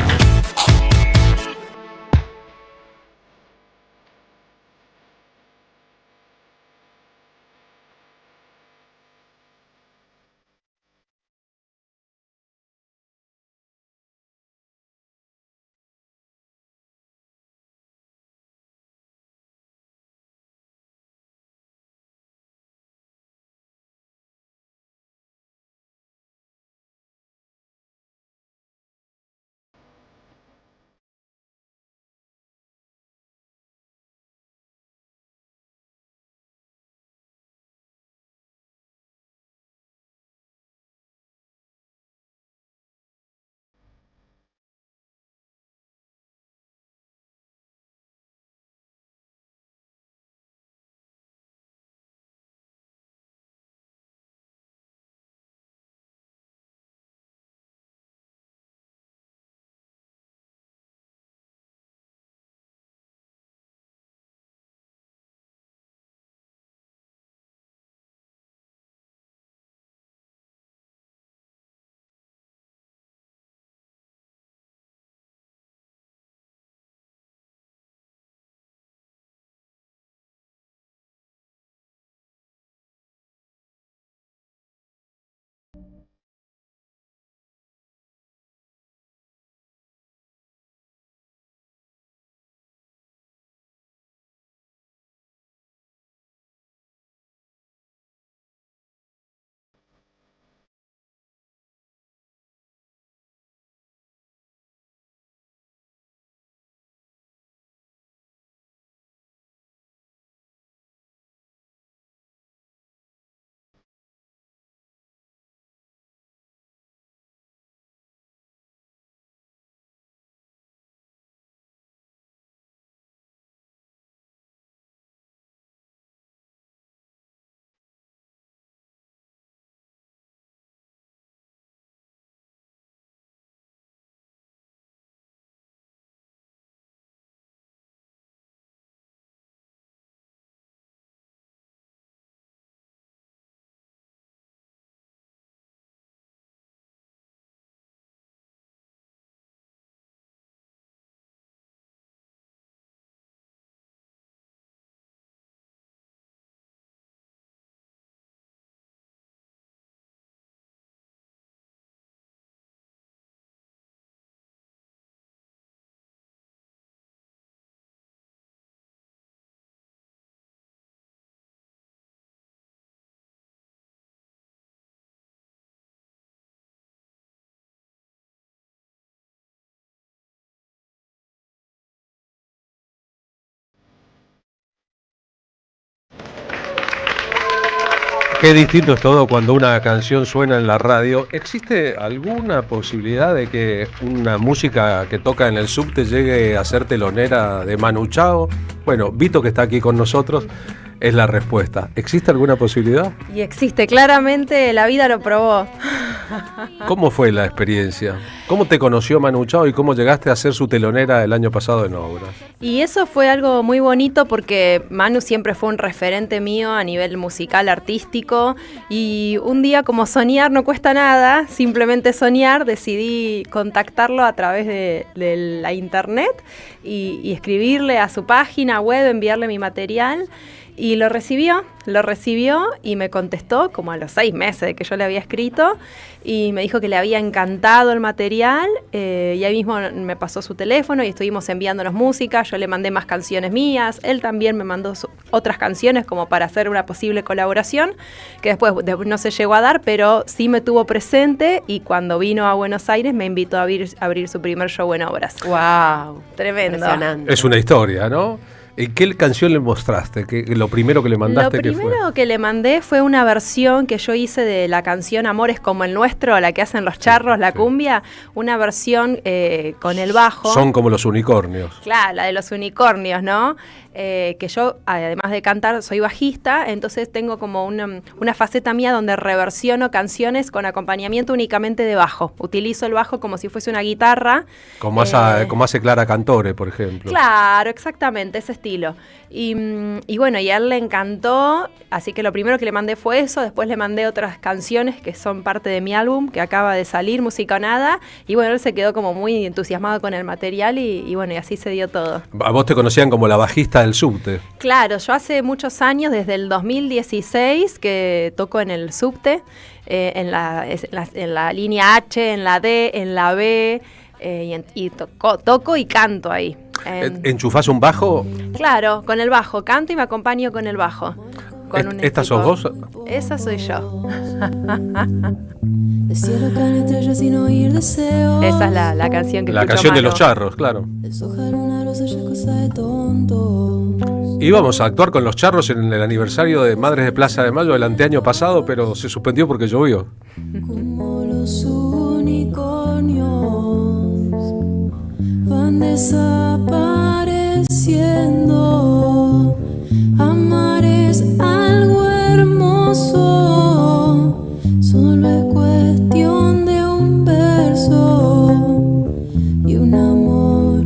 Qué distinto es todo cuando una canción suena en la radio. ¿Existe alguna posibilidad de que una música que toca en el subte llegue a ser telonera de Manu Chao? Bueno, Vito, que está aquí con nosotros, es la respuesta. ¿Existe alguna posibilidad? Y existe, claramente la vida lo probó. ¿Cómo fue la experiencia? ¿Cómo te conoció Manu Chao y cómo llegaste a ser su telonera el año pasado en Obras? Y eso fue algo muy bonito porque Manu siempre fue un referente mío a nivel musical, artístico, y un día, como soñar no cuesta nada, simplemente soñar, decidí contactarlo a través de la internet y escribirle a su página web, enviarle mi material. Y lo recibió y me contestó como a los 6 meses de que yo le había escrito y me dijo que le había encantado el material y ahí mismo me pasó su teléfono y estuvimos enviándonos música, yo le mandé más canciones mías, él también me mandó otras canciones como para hacer una posible colaboración que después no se llegó a dar, pero sí me tuvo presente y cuando vino a Buenos Aires me invitó a abrir su primer show en Obras. ¡Wow! Tremendo. Es una historia, ¿no? ¿Y qué canción le mostraste? Lo primero que le mandaste, ¿qué fue? Lo primero que le mandé fue una versión que yo hice de la canción Amores como el nuestro, la que hacen los charros, la cumbia, una versión con el bajo. Son como los unicornios. Claro, la de los unicornios, ¿no? Que yo, además de cantar, soy bajista, entonces tengo como una faceta mía donde reversiono canciones con acompañamiento únicamente de bajo. Utilizo el bajo como si fuese una guitarra. Como hace Clara Cantore, por ejemplo. Claro, exactamente, ese estilo. Y bueno, y a él le encantó, así que lo primero que le mandé fue eso, después le mandé otras canciones que son parte de mi álbum, que acaba de salir, Música o Nada, y bueno, él se quedó como muy entusiasmado con el material y bueno, y así se dio todo. A vos te conocían como la bajista del subte. Claro, yo hace muchos años, desde el 2016, que toco en el subte, en la línea H, en la D, en la B, y toco y canto ahí. ¿Enchufás un bajo? Claro, con el bajo, canto y me acompaño con el bajo. ¿Esta sos vos? Esa soy yo. Esa es la canción que La canción de los charros, claro. Íbamos a actuar con los charros en el aniversario de Madres de Plaza de Mayo del anteaño pasado, pero se suspendió porque llovió. Como los unicornios van desapareciendo. Amar es algo hermoso, solo es cuestión de un verso y un amor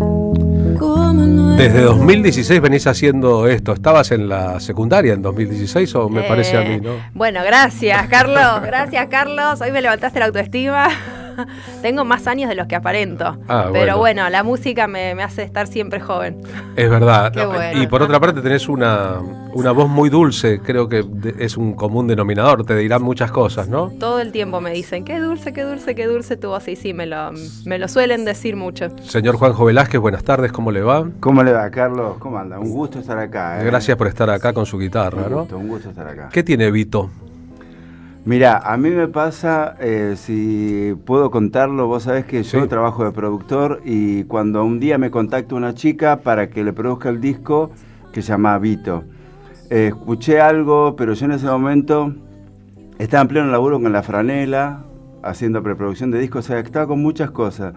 como el nuestro. Desde 2016 venís haciendo esto. ¿Estabas en la secundaria en 2016 o me parece a mí, no? Bueno, gracias, Carlos. Gracias, Carlos. Hoy me levantaste la autoestima. Tengo más años de los que aparento. Pero bueno, la música me hace estar siempre joven. Es verdad. Qué bueno, y por otra parte tenés una voz muy dulce, creo que es un común denominador, te dirán muchas cosas, ¿no? Todo el tiempo me dicen, qué dulce, qué dulce, qué dulce tu voz. Y sí, me lo suelen decir mucho. Señor Juanjo Velázquez, buenas tardes, ¿cómo le va? ¿Cómo le va, Carlos? ¿Cómo anda? Un gusto estar acá. Gracias por estar acá con su guitarra, ¿no? Un gusto estar acá. ¿Qué tiene Vito? Mirá, a mí me pasa, si puedo contarlo, vos sabés que yo trabajo de productor y cuando un día me contacta una chica para que le produzca el disco que se llama Vito, escuché algo, pero yo en ese momento estaba en pleno laburo con La Franela, haciendo preproducción de discos, o sea, estaba con muchas cosas.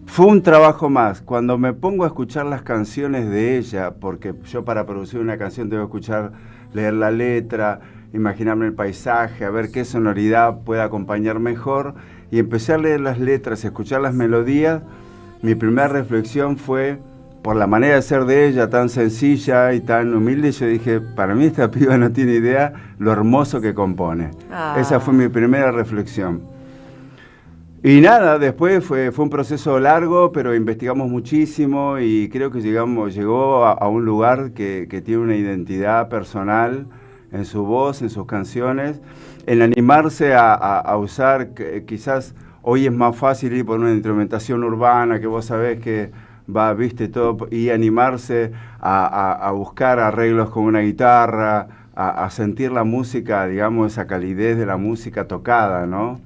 Fue un trabajo más. Cuando me pongo a escuchar las canciones de ella, porque yo para producir una canción tengo que escuchar, leer la letra, imaginarme el paisaje, a ver qué sonoridad puede acompañar mejor, y empecé a leer las letras, a escuchar las melodías. Mi primera reflexión fue, por la manera de ser de ella, tan sencilla y tan humilde, yo dije, para mí esta piba no tiene idea lo hermoso que compone. Esa fue mi primera reflexión. Y nada, después fue un proceso largo, pero investigamos muchísimo y creo que llegó a un lugar que tiene una identidad personal en su voz, en sus canciones, en animarse a usar, quizás hoy es más fácil ir por una instrumentación urbana, que vos sabés que va, viste, todo, y animarse a buscar arreglos con una guitarra, a sentir la música, digamos, esa calidez de la música tocada, ¿no?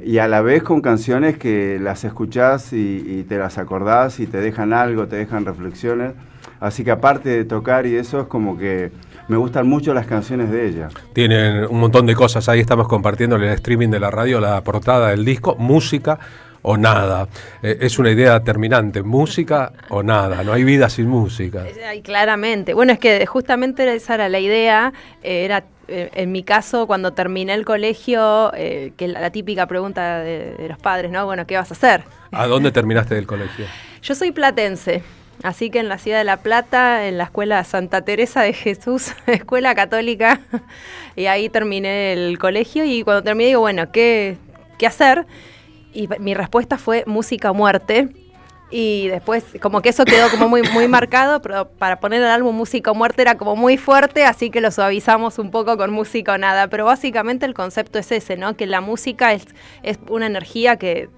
Y a la vez con canciones que las escuchás y te las acordás y te dejan algo, te dejan reflexiones. Así que aparte de tocar y eso, es como que me gustan mucho las canciones de ella. Tienen un montón de cosas, ahí estamos compartiendo en el streaming de la radio la portada del disco, música o nada. Es una idea terminante, música o nada, no hay vida sin música. Claramente. Bueno, es que justamente esa era la idea, en mi caso, cuando terminé el colegio, que la típica pregunta de los padres, ¿no? Bueno, ¿qué vas a hacer? ¿A dónde terminaste del colegio? Yo soy platense, así que en la ciudad de La Plata, en la escuela Santa Teresa de Jesús, escuela católica, y ahí terminé el colegio y cuando terminé digo, bueno, ¿qué hacer? Y mi respuesta fue música o muerte. Y después, como que eso quedó como muy marcado, pero para poner el álbum Música o Muerte era como muy fuerte, así que lo suavizamos un poco con Música o Nada. Pero básicamente el concepto es ese, ¿no? Que la música es una energía que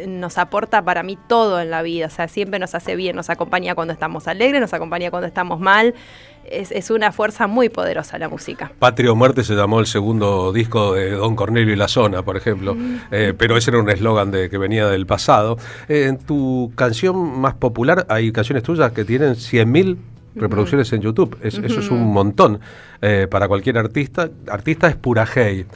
nos aporta para mí todo en la vida. O sea, siempre nos hace bien, nos acompaña cuando estamos alegres, nos acompaña cuando estamos mal. Es una fuerza muy poderosa la música. Patria o Muerte se llamó el segundo disco de Don Cornelio y la Zona, por ejemplo, pero ese era un eslogan que venía del pasado. En tu canción más popular hay canciones tuyas que tienen 100.000 reproducciones en YouTube. Eso es un montón para cualquier artista. Artista es Purajey.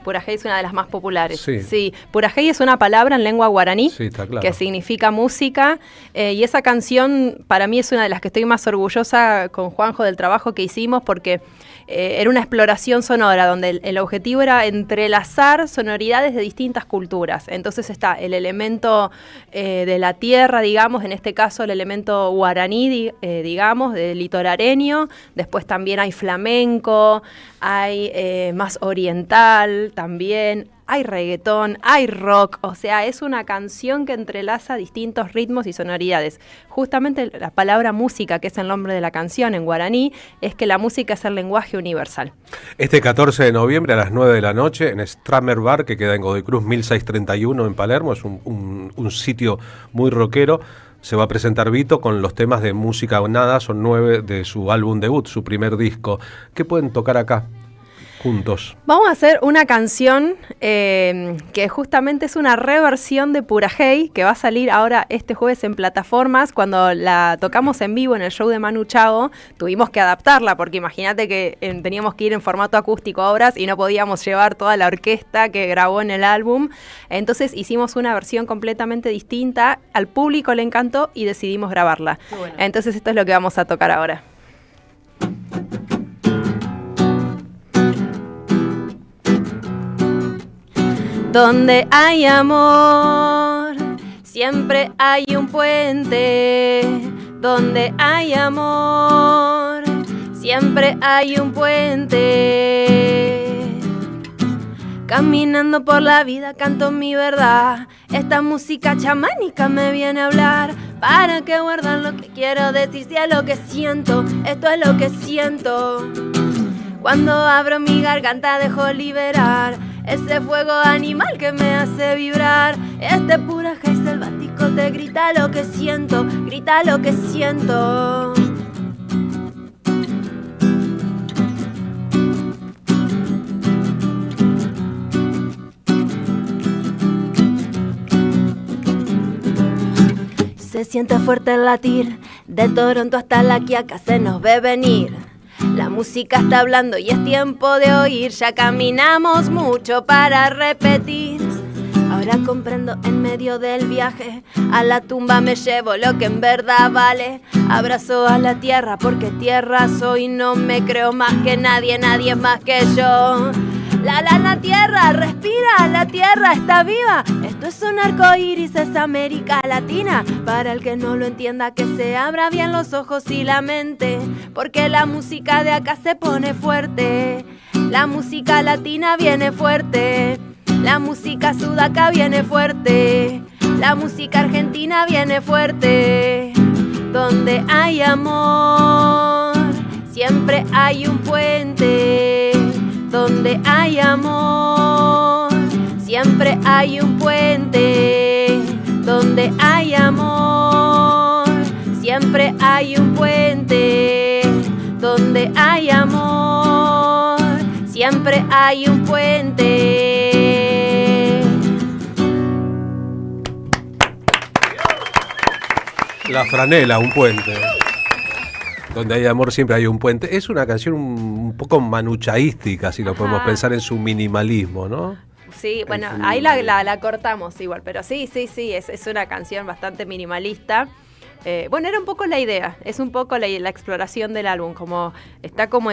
Purajey es una de las más populares. Sí. Purajey es una palabra en lengua guaraní, está claro, que significa música, y esa canción para mí es una de las que estoy más orgullosa con Juanjo del trabajo que hicimos, porque era una exploración sonora donde el objetivo era entrelazar sonoridades de distintas culturas. Entonces está el elemento de la tierra, digamos, en este caso el elemento guaraní, digamos, del litorareño. Después también hay flamenco, hay más oriental también, hay reggaetón, hay rock. O sea, es una canción que entrelaza distintos ritmos y sonoridades. Justamente la palabra música, que es el nombre de la canción en guaraní, es que la música es el lenguaje universal. Este 14 de noviembre a las 9 de la noche en Stramer Bar, que queda en Godoy Cruz 1631 en Palermo, es un sitio muy rockero. Se va a presentar Vito con los temas de Música o Nada, son 9 de su álbum debut, su primer disco. ¿Qué pueden tocar acá juntos? Vamos a hacer una canción que justamente es una reversión de Purajey, que va a salir ahora este jueves en plataformas. Cuando la tocamos en vivo en el show de Manu Chao, tuvimos que adaptarla, porque imagínate que teníamos que ir en formato acústico a obras y no podíamos llevar toda la orquesta que grabó en el álbum. Entonces hicimos una versión completamente distinta, al público le encantó y decidimos grabarla. Bueno. Entonces esto es lo que vamos a tocar ahora. Donde hay amor, siempre hay un puente. Donde hay amor, siempre hay un puente. Caminando por la vida canto mi verdad. Esta música chamánica me viene a hablar. ¿Para qué guardar lo que quiero decir? Si es lo que siento, esto es lo que siento. Cuando abro mi garganta dejo liberar ese fuego animal que me hace vibrar. Este puraje selvático te grita lo que siento, grita lo que siento. Se siente fuerte el latir, de Toronto hasta La Quiaca se nos ve venir. La música está hablando y es tiempo de oír, ya caminamos mucho para repetir. Ahora comprendo en medio del viaje, a la tumba me llevo lo que en verdad vale. Abrazo a la tierra porque tierra soy, no me creo más que nadie, nadie es más que yo. La tierra respira, la tierra está viva. Esto es un arco iris, es América Latina. Para el que no lo entienda, que se abra bien los ojos y la mente, porque la música de acá se pone fuerte. La música latina viene fuerte. La música sudaca viene fuerte. La música argentina viene fuerte. Donde hay amor, siempre hay un puente. Donde hay amor, siempre hay un puente. Donde hay amor, siempre hay un puente. Donde hay amor, siempre hay un puente. La franela, un puente. Donde hay amor siempre hay un puente. Es una canción un poco manuchaística, si lo podemos pensar en su minimalismo, ¿no? Sí, bueno, ahí la cortamos igual, pero sí, es una canción bastante minimalista. Bueno, era un poco la idea, es un poco la exploración del álbum, como está como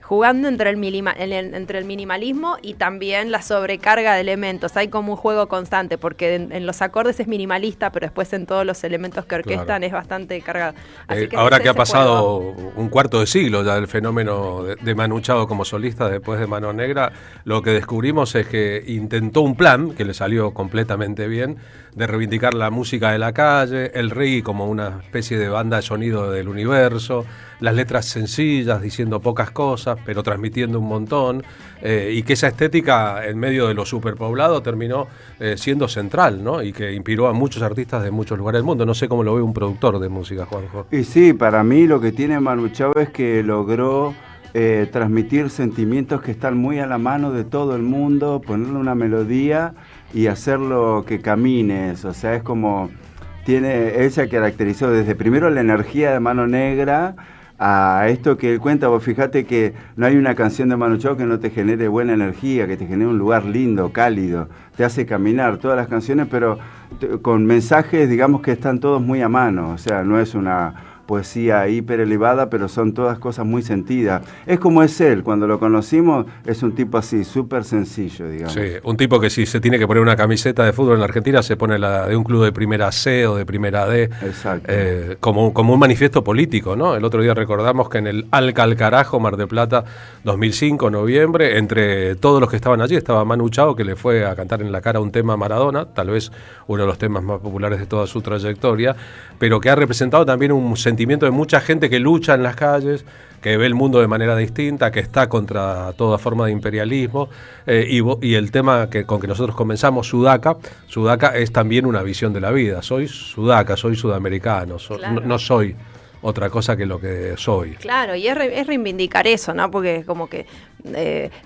jugando entre el minimalismo y también la sobrecarga de elementos. Hay como un juego constante, porque en los acordes es minimalista, pero después en todos los elementos que orquestan es bastante cargado. Así que ahora que ha pasado un cuarto de siglo ya del fenómeno de Manu Chao como solista después de Mano Negra, lo que descubrimos es que intentó un plan, que le salió completamente bien, de reivindicar la música de la calle, el reggae como una especie de banda de sonido del universo, las letras sencillas, diciendo pocas cosas, pero transmitiendo un montón, y que esa estética en medio de lo superpoblado terminó siendo central, ¿no? Y que inspiró a muchos artistas de muchos lugares del mundo. No sé cómo lo ve un productor de música, Juanjo. Y sí, para mí lo que tiene Manu Chao es que logró transmitir sentimientos que están muy a la mano de todo el mundo, ponerle una melodía y hacerlo que camines. O sea, es como él se caracterizó desde primero la energía de Mano Negra a esto que él cuenta. Vos fíjate que no hay una canción de Manu Chao que no te genere buena energía, que te genere un lugar lindo, cálido, te hace caminar todas las canciones, pero con mensajes, digamos, que están todos muy a mano. O sea, no es una poesía hiper elevada, pero son todas cosas muy sentidas. Es como es él, cuando lo conocimos es un tipo así, súper sencillo, digamos. Sí, un tipo que si se tiene que poner una camiseta de fútbol en la Argentina se pone la de un club de primera C o de primera D. Exacto. Como un manifiesto político, ¿no? El otro día recordamos que en el Alcalcarajo, Mar del Plata, 2005, noviembre, entre todos los que estaban allí estaba Manu Chao, que le fue a cantar en la cara un tema a Maradona, tal vez uno de los temas más populares de toda su trayectoria, pero que ha representado también un sentimiento de mucha gente que lucha en las calles, que ve el mundo de manera distinta, que está contra toda forma de imperialismo, y el tema con que nosotros comenzamos, Sudaca es también una visión de la vida. Soy sudaca, soy sudamericano, claro. No soy otra cosa que lo que soy. Claro, y es reivindicar eso, ¿no? Porque como que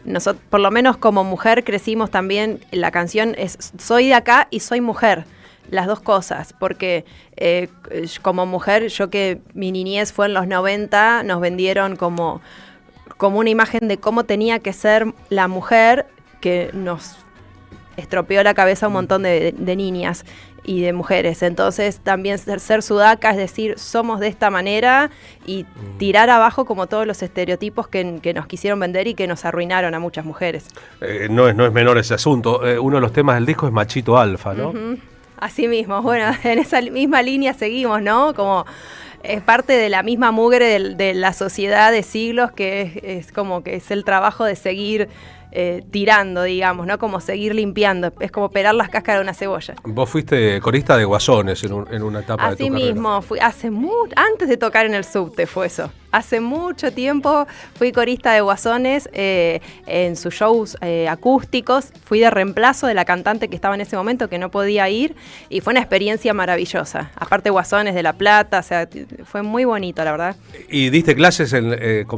nosotros, por lo menos como mujer, crecimos también, la canción es soy de acá y soy mujer. Las dos cosas, porque como mujer, yo que mi niñez fue en los 90, nos vendieron como una imagen de cómo tenía que ser la mujer, que nos estropeó la cabeza a un montón de niñas y de mujeres. Entonces también ser sudaca es decir, somos de esta manera, y tirar abajo como todos los estereotipos que nos quisieron vender y que nos arruinaron a muchas mujeres. No es menor ese asunto. Uno de los temas del disco es Machito Alfa, ¿no? Uh-huh. Así mismo, bueno, en esa misma línea seguimos, ¿no? Como es parte de la misma mugre de la sociedad de siglos, que es como que es el trabajo de seguir tirando, digamos, ¿no? Como seguir limpiando, es como pelar las cáscaras de una cebolla. Vos fuiste corista de Guasones en una etapa de tu carrera. Así mismo, fui antes de tocar en el subte fue eso. Hace mucho tiempo fui corista de Guasones en sus shows acústicos. Fui de reemplazo de la cantante que estaba en ese momento, que no podía ir, y fue una experiencia maravillosa. Aparte Guasones de La Plata, o sea, fue muy bonito, la verdad. Y diste clases,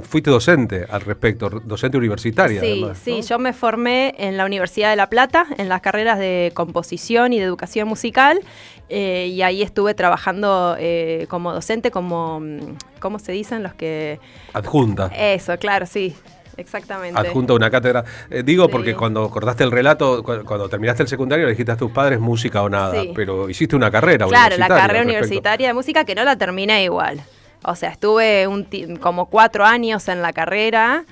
fuiste docente al respecto, docente universitaria. Sí, además, sí, ¿no? yo me formé en la Universidad de La Plata, en las carreras de composición y de educación musical, y ahí estuve trabajando como docente, como, ¿cómo se dicen los que...? Adjunta. Eso, claro, sí. Exactamente. Adjunta a una cátedra. Digo Sí. porque cuando cortaste el relato, cuando terminaste el secundario, le dijiste a tus padres música o nada, Sí. pero hiciste una carrera Claro, universitaria. la carrera al respecto. universitaria de música que no la terminé igual. O sea, estuve como 4 años en la carrera,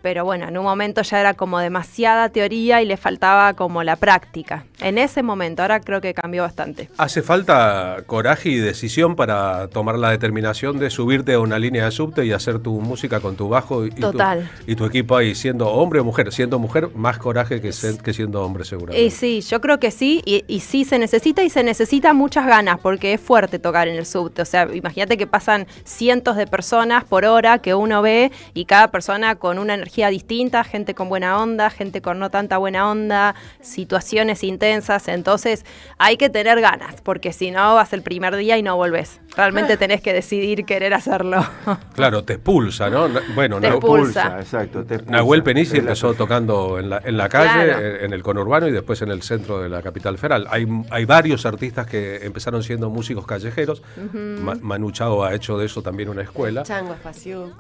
pero bueno, en un momento ya era como demasiada teoría y le faltaba como la práctica. En ese momento, ahora creo que cambió bastante. ¿Hace falta coraje y decisión para tomar la determinación de subirte a una línea de subte y hacer tu música con tu bajo Total. y tu equipo ahí, siendo hombre o mujer? Siendo mujer, más coraje que siendo hombre, seguramente. Sí, yo creo que sí, y sí se necesita, y se necesita muchas ganas, porque es fuerte tocar en el subte. O sea, imagínate que pasan cientos de personas por hora que uno ve, y cada persona con una energía distinta, gente con buena onda, gente con no tanta buena onda, situaciones intensas. Entonces hay que tener ganas, porque si no vas el primer día y no volvés. Realmente tenés que decidir querer hacerlo. Claro, te expulsa, ¿no? Bueno, Te expulsa. Exacto, te expulsa. Nahuel Penici empezó tocando en la calle, Claro. en el conurbano y después en el centro de la capital federal. Hay varios artistas que empezaron siendo músicos callejeros. Ujú. Manu Chao ha hecho de eso también una escuela. Chango Espasiuk.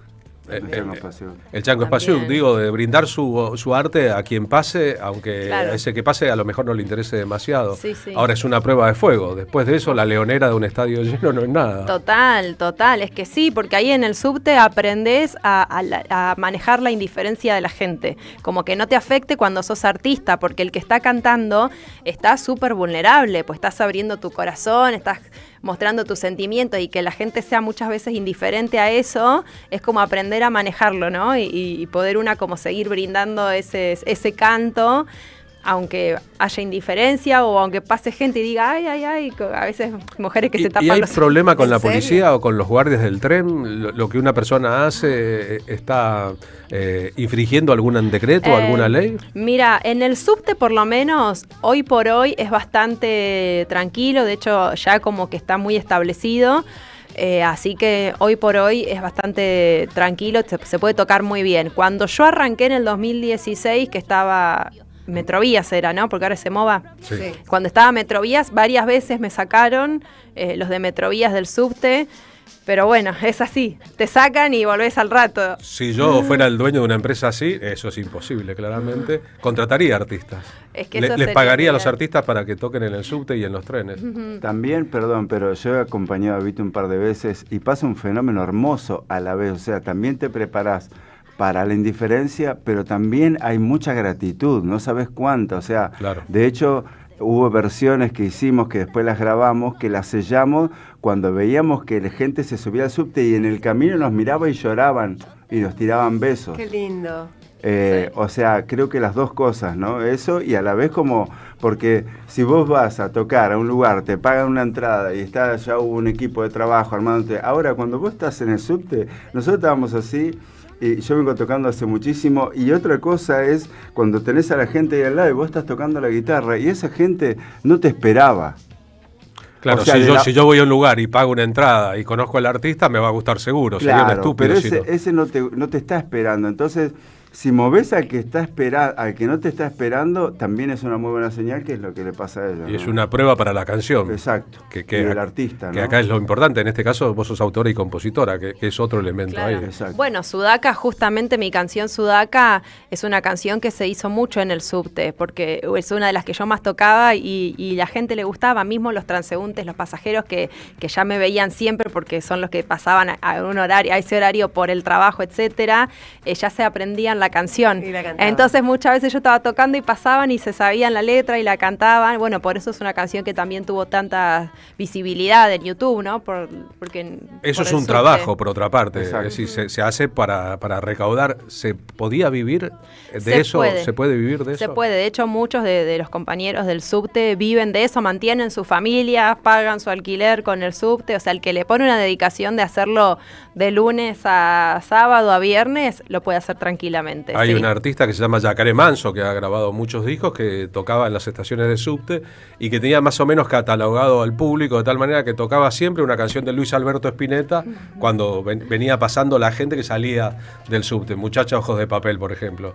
El Chango Espasiuk, digo, de brindar su arte a quien pase, aunque Claro. a ese que pase a lo mejor no le interese demasiado. Sí, sí. Ahora es una prueba de fuego. Después de eso, la leonera de un estadio lleno no es nada. Total, es que sí, porque ahí en el subte aprendés a manejar la indiferencia de la gente, como que no te afecte cuando sos artista, porque el que está cantando está súper vulnerable, pues estás abriendo tu corazón, estás mostrando tus sentimientos, y que la gente sea muchas veces indiferente a eso, es como aprender a manejarlo, ¿no? Y poder como seguir brindando ese canto, aunque haya indiferencia o aunque pase gente y diga, ay, a veces mujeres que se tapan ¿Y hay los... problema con ¿En la serio? policía o con los guardias del tren? ¿Lo que una persona hace está infringiendo algún decreto o alguna ley? Mira, en el subte por lo menos, hoy por hoy es bastante tranquilo, de hecho ya como que está muy establecido. Así que hoy por hoy es bastante tranquilo, se puede tocar muy bien. Cuando yo arranqué en el 2016, que estaba... Metrovías era, ¿no? Porque ahora se MOVA. Sí. Sí. Cuando estaba Metrovías, varias veces me sacaron los de Metrovías del subte, pero bueno, es así, te sacan y volvés al rato. Si yo fuera el dueño de una empresa así, eso es imposible, claramente. Contrataría artistas. Es que Les eso sería pagaría a los ideal. artistas para que toquen en el subte y en los trenes. También, perdón, pero yo he acompañado a Vito un par de veces y pasa un fenómeno hermoso a la vez. O sea, también te preparás para la indiferencia, pero también hay mucha gratitud, no sabes cuánta. O sea, Claro. de hecho, hubo versiones que hicimos, que después las grabamos, que las sellamos cuando veíamos que la gente se subía al subte y en el camino nos miraba y lloraban y nos tiraban besos. Qué lindo. O sea, creo que las dos cosas, ¿no? Eso y a la vez como, porque si vos vas a tocar a un lugar, te pagan una entrada y está ya un equipo de trabajo armándote. Ahora, cuando vos estás en el subte, nosotros estábamos así, y yo vengo tocando hace muchísimo, y otra cosa es cuando tenés a la gente ahí al lado y vos estás tocando la guitarra y esa gente no te esperaba. Claro, O sea, si yo voy a un lugar y pago una entrada y conozco al artista, me va a gustar seguro. Sería un Claro, estúpido. pero si no. ese no te está esperando. Entonces, si movés al que está al que no te está esperando, también es una muy buena señal, que es lo que le pasa a ella. Y ¿no? es una prueba para la canción. Exacto. Que Y el artista, Que ¿no? acá es lo importante. En este caso, vos sos autora y compositora, que es otro elemento Claro. ahí. Bueno, Sudaca, justamente mi canción Sudaca es una canción que se hizo mucho en el subte, porque es una de las que yo más tocaba y la gente le gustaba, mismo los transeúntes, los pasajeros que ya me veían siempre porque son los que pasaban a ese horario por el trabajo, etcétera, ya se aprendían la canción. Y la cantaban. Entonces muchas veces yo estaba tocando y pasaban y se sabían la letra y la cantaban. Bueno, por eso es una canción que también tuvo tanta visibilidad en YouTube, ¿no? Porque eso por es el un subte. trabajo, por otra parte. Exacto. Es decir, se hace para recaudar. ¿Se podía vivir de Se eso? puede. ¿Se puede vivir de eso? Se puede, de hecho muchos de los compañeros del subte viven de eso, mantienen su familia, pagan su alquiler con el subte, o sea, el que le pone una dedicación de hacerlo de lunes a sábado a viernes, lo puede hacer tranquilamente. Hay sí. un artista que se llama Yacaré Manso, que ha grabado muchos discos, que tocaba en las estaciones de subte y que tenía más o menos catalogado al público de tal manera que tocaba siempre una canción de Luis Alberto Spinetta cuando venía pasando la gente que salía del subte, Muchacha Ojos de Papel, por ejemplo.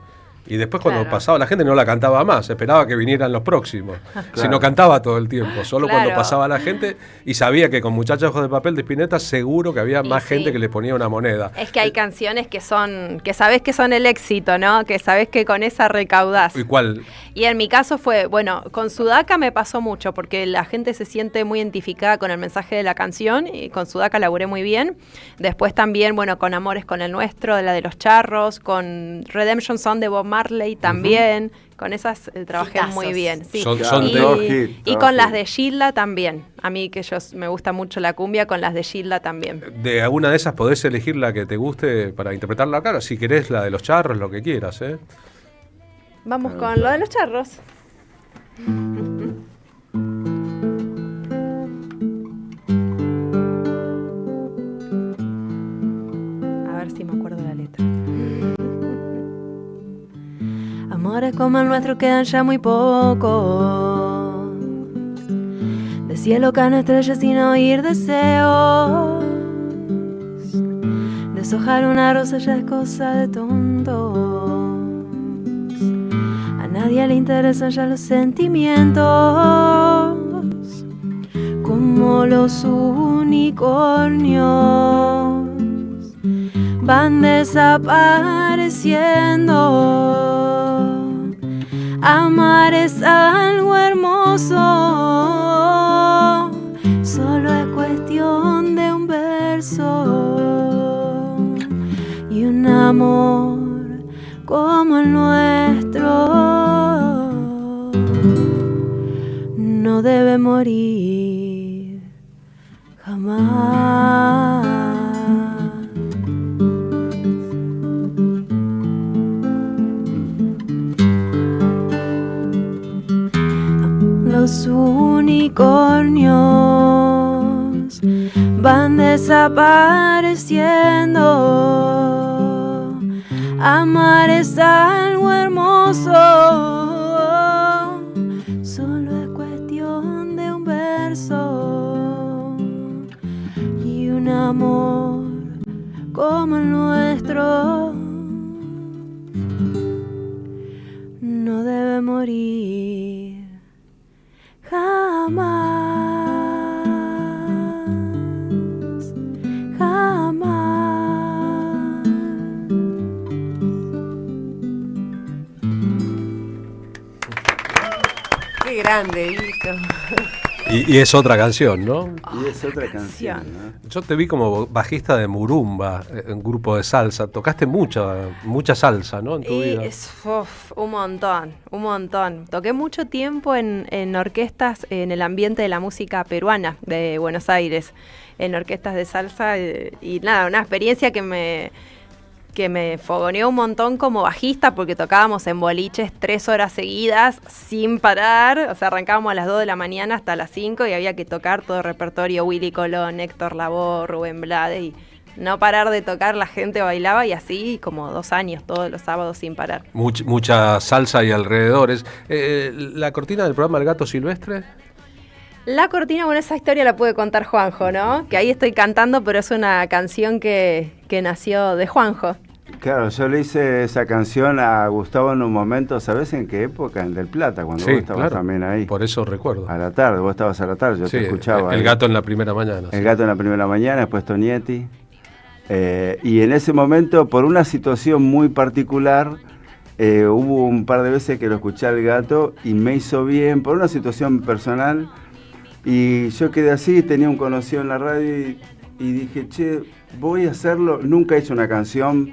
Y después cuando Claro. pasaba la gente no la cantaba más, esperaba que vinieran los próximos. Si no cantaba todo el tiempo, solo Claro. cuando pasaba la gente y sabía que con Muchachos Ojos de Papel de Spinetta seguro que había Y más sí. gente que le ponía una moneda. Es que hay canciones que sabés que son el éxito, ¿no? Que sabés que con esa recaudás. ¿Y cuál? Y en mi caso fue, bueno, con Sudaca me pasó mucho porque la gente se siente muy identificada con el mensaje de la canción y con Sudaca laburé muy bien. Después también, bueno, con Amores con el Nuestro, de la de los Charros, con Redemption Song de Bob Marley también. Con esas trabajé Hitazos. muy bien. Sí. Son y, de- y con las de Gilda también. A mí que me gusta mucho la cumbia, con las de Gilda también. De alguna de esas podés elegir la que te guste para interpretarla acá. Si querés la de los charros, lo que quieras, ¿eh? Vamos con lo de los charros. A ver si me acuerdo la letra. Amores como el nuestro quedan ya muy pocos. De cielo caen estrellas sin oír deseos. Deshojar una rosa ya es cosa de tontos. A nadie le interesan ya los sentimientos. Como los unicornios van desapareciendo. Amar es algo hermoso, solo es cuestión de un verso y un amor como el nuestro no debe morir jamás. Los unicornios van desapareciendo. Amar es algo hermoso, solo es cuestión de un verso y un amor como el nuestro no debe morir jamás, jamás. Qué grande, Vito. Y es otra canción, ¿no? Y es otra canción, ¿no? Yo te vi como bajista de Murumba, un grupo de salsa. Tocaste mucha salsa, ¿no? En tu vida. Un montón, un montón. Toqué mucho tiempo en orquestas en el ambiente de la música peruana de Buenos Aires, en orquestas de salsa y nada, una experiencia que me fogoneó un montón como bajista porque tocábamos en boliches 3 horas seguidas sin parar, o sea, arrancábamos a las 2 de la mañana hasta las 5 y había que tocar todo el repertorio, Willy Colón, Héctor Lavoe, Rubén Blades y no parar de tocar, la gente bailaba y así como 2 años todos los sábados sin parar. Mucha salsa y alrededores. ¿La cortina del programa El Gato Silvestre? La cortina, bueno, esa historia la puede contar Juanjo, ¿no? Que ahí estoy cantando, pero es una canción que nació de Juanjo. Claro, yo le hice esa canción a Gustavo en un momento, ¿sabés en qué época? En Del Plata, cuando Sí, vos estabas claro. también ahí. Por eso recuerdo. A la tarde, vos estabas a la tarde, yo Sí, te escuchaba. El ahí. Gato en la primera mañana. El Gato en la primera mañana, después Tonietti. Y en ese momento, por una situación muy particular, hubo un par de veces que lo escuché al Gato y me hizo bien, por una situación personal. Y yo quedé así, tenía un conocido en la radio y dije, che, voy a hacerlo. Nunca he hecho una canción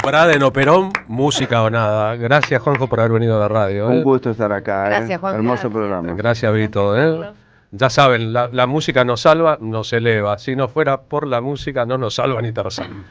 Temporada en Operón, música o nada. Gracias, Juanjo, por haber venido a la radio. Un gusto estar acá. Gracias, Juanjo. Hermoso programa. Gracias, Vito. Ya saben, la música nos salva, nos eleva. Si no fuera por la música, no nos salva ni Tarzán.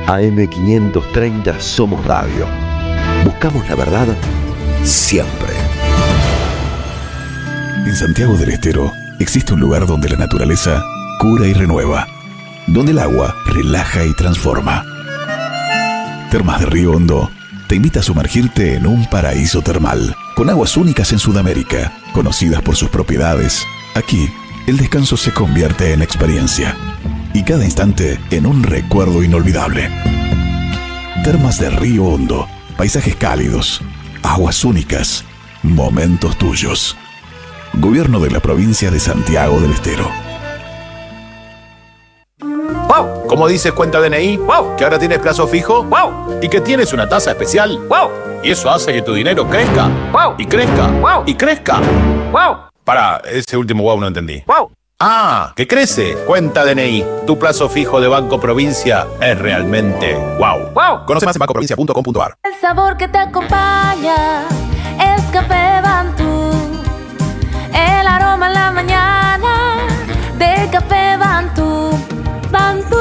AM530 Somos Radio. Buscamos la verdad siempre. En Santiago del Estero existe un lugar donde la naturaleza cura y renueva, donde el agua relaja y transforma. Termas de Río Hondo te invita a sumergirte en un paraíso termal, con aguas únicas en Sudamérica, conocidas por sus propiedades. Aquí, el descanso se convierte en experiencia y cada instante en un recuerdo inolvidable. Termas de Río Hondo, paisajes cálidos, aguas únicas, momentos tuyos. Gobierno de la provincia de Santiago del Estero. ¡Wow! ¿Cómo dices cuenta DNI? ¡Wow! ¿Que ahora tienes plazo fijo? ¡Wow! ¿Y que tienes una tasa especial? ¡Wow! Y eso hace que tu dinero crezca. ¡Wow! Y crezca. ¡Wow! Y crezca. ¡Wow! Pará, ese último wow no entendí. ¡Wow! ¡Ah! ¡Que crece! Cuenta DNI. Tu plazo fijo de Banco Provincia es realmente wow. ¡Wow! Conoce más en bancoprovincia.com.ar. El sabor que te acompaña es Café Bantú. El aroma en la mañana de Café Bantú. Bantú.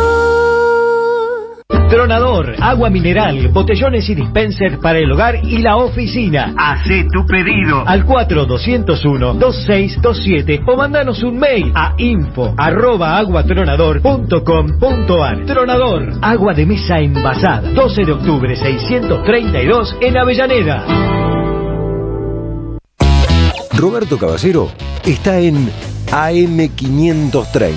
Tronador, agua mineral, botellones y dispensers para el hogar y la oficina. Hacé tu pedido al 4201-2627 o mandanos un mail a info@aguatronador.com.ar. Tronador, agua de mesa envasada. 12 de octubre 632 en Avellaneda. Roberto Caballero está en AM530.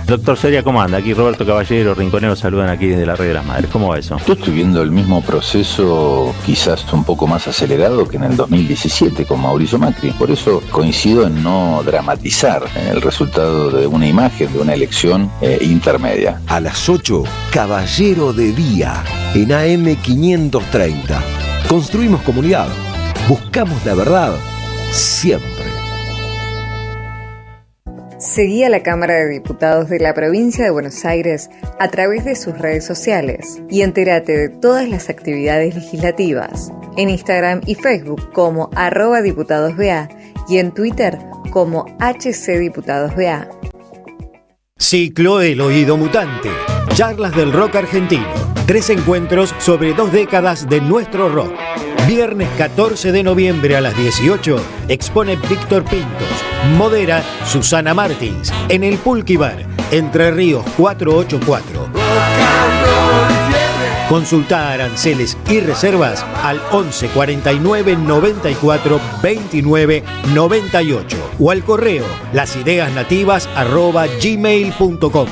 Doctor Soria, ¿cómo anda? Aquí Roberto Caballero, Rinconero, saludan aquí desde la Radio de las Madres. ¿Cómo va eso? Yo estoy viendo el mismo proceso, quizás un poco más acelerado que en el 2017 con Mauricio Macri. Por eso coincido en no dramatizar el resultado de una imagen, de una elección intermedia. A las 8, Caballero de Día, en AM530. Construimos comunidad. Buscamos la verdad siempre. Seguí a la Cámara de Diputados de la Provincia de Buenos Aires a través de sus redes sociales y entérate de todas las actividades legislativas en Instagram y Facebook como @diputadosBA y en Twitter como HCDiputadosBA. Ciclo El Oído Mutante. Charlas del rock argentino. 3 encuentros sobre 2 décadas de nuestro rock. Viernes 14 de noviembre a las 18 expone Víctor Pintos. Modera Susana Martins en el Pulqui Bar, Entre Ríos 484. Consulta aranceles y reservas al 11 49 94 29 98 o al correo lasideasnativas@gmail.com.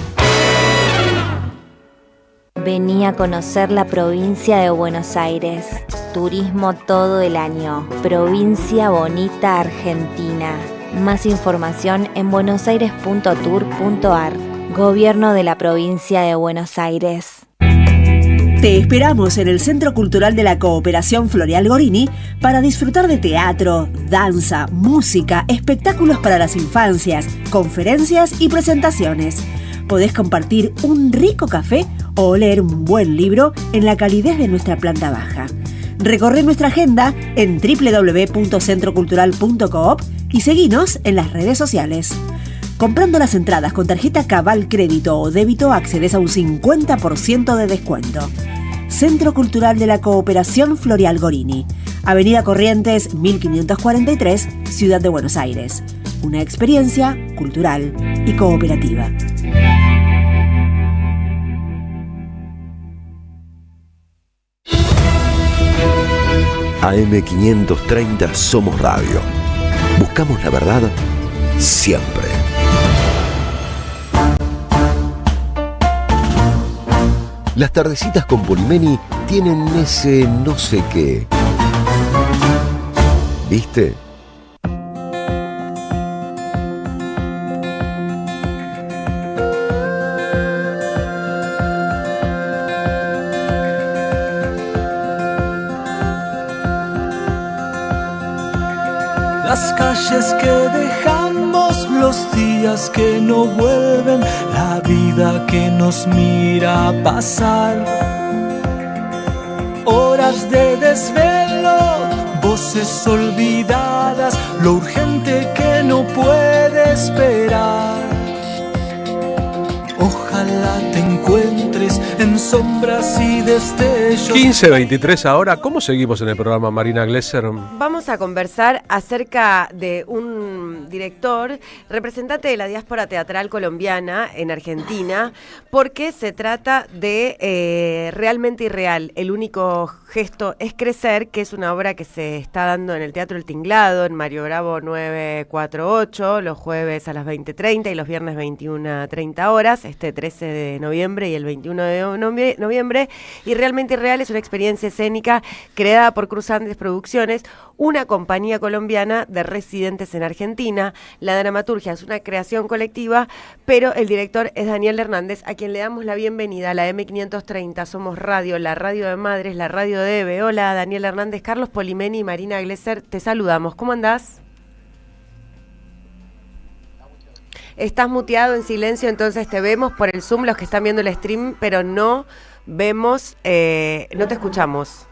Vení a conocer la provincia de Buenos Aires. Turismo todo el año. Provincia bonita Argentina. Más información en buenosaires.tour.ar. Gobierno de la provincia de Buenos Aires. Te esperamos en el Centro Cultural de la Cooperación Floreal Gorini para disfrutar de teatro, danza, música, espectáculos para las infancias, conferencias y presentaciones. Podés compartir un rico café o leer un buen libro en la calidez de nuestra planta baja. Recorre nuestra agenda en www.centrocultural.coop y seguinos en las redes sociales. Comprando las entradas con tarjeta Cabal Crédito o Débito accedes a un 50% de descuento. Centro Cultural de la Cooperación Floreal Gorini, Avenida Corrientes 1543, Ciudad de Buenos Aires. Una experiencia cultural y cooperativa. AM530 Somos Radio. Buscamos la verdad siempre. Las tardecitas con Polimeni tienen ese no sé qué. ¿Viste? Las calles que dejamos, los días que no vuelven, la vida que nos mira pasar. Horas de desvelo, voces olvidadas, lo urgente que no puede esperar. Ojalá te encuentres en sombras y destellos. 15:23 ahora. ¿Cómo seguimos en el programa, Marina Glesser? Vamos a conversar acerca de un director, representante de la diáspora teatral colombiana en Argentina, porque se trata de Realmente Irreal. El único gesto es crecer, que es una obra que se está dando en el Teatro El Tinglado, en Mario Bravo 948, los jueves a las 20:30 y los viernes 21:30 horas, este 13 de noviembre y el 21 de noviembre. Y Realmente Irreal es una experiencia escénica creada por Cruz Andes Producciones, una compañía colombiana de residentes en Argentina. La dramaturgia es una creación colectiva, pero el director es Daniel Hernández, a quien le damos la bienvenida a la M530 Somos Radio, la radio de madres, la radio de EVE. Hola, Daniel Hernández, Carlos Polimeni y Marina Glesser, te saludamos. ¿Cómo andás? Estás muteado, en silencio, entonces te vemos por el Zoom, los que están viendo el stream, pero no vemos, no te escuchamos.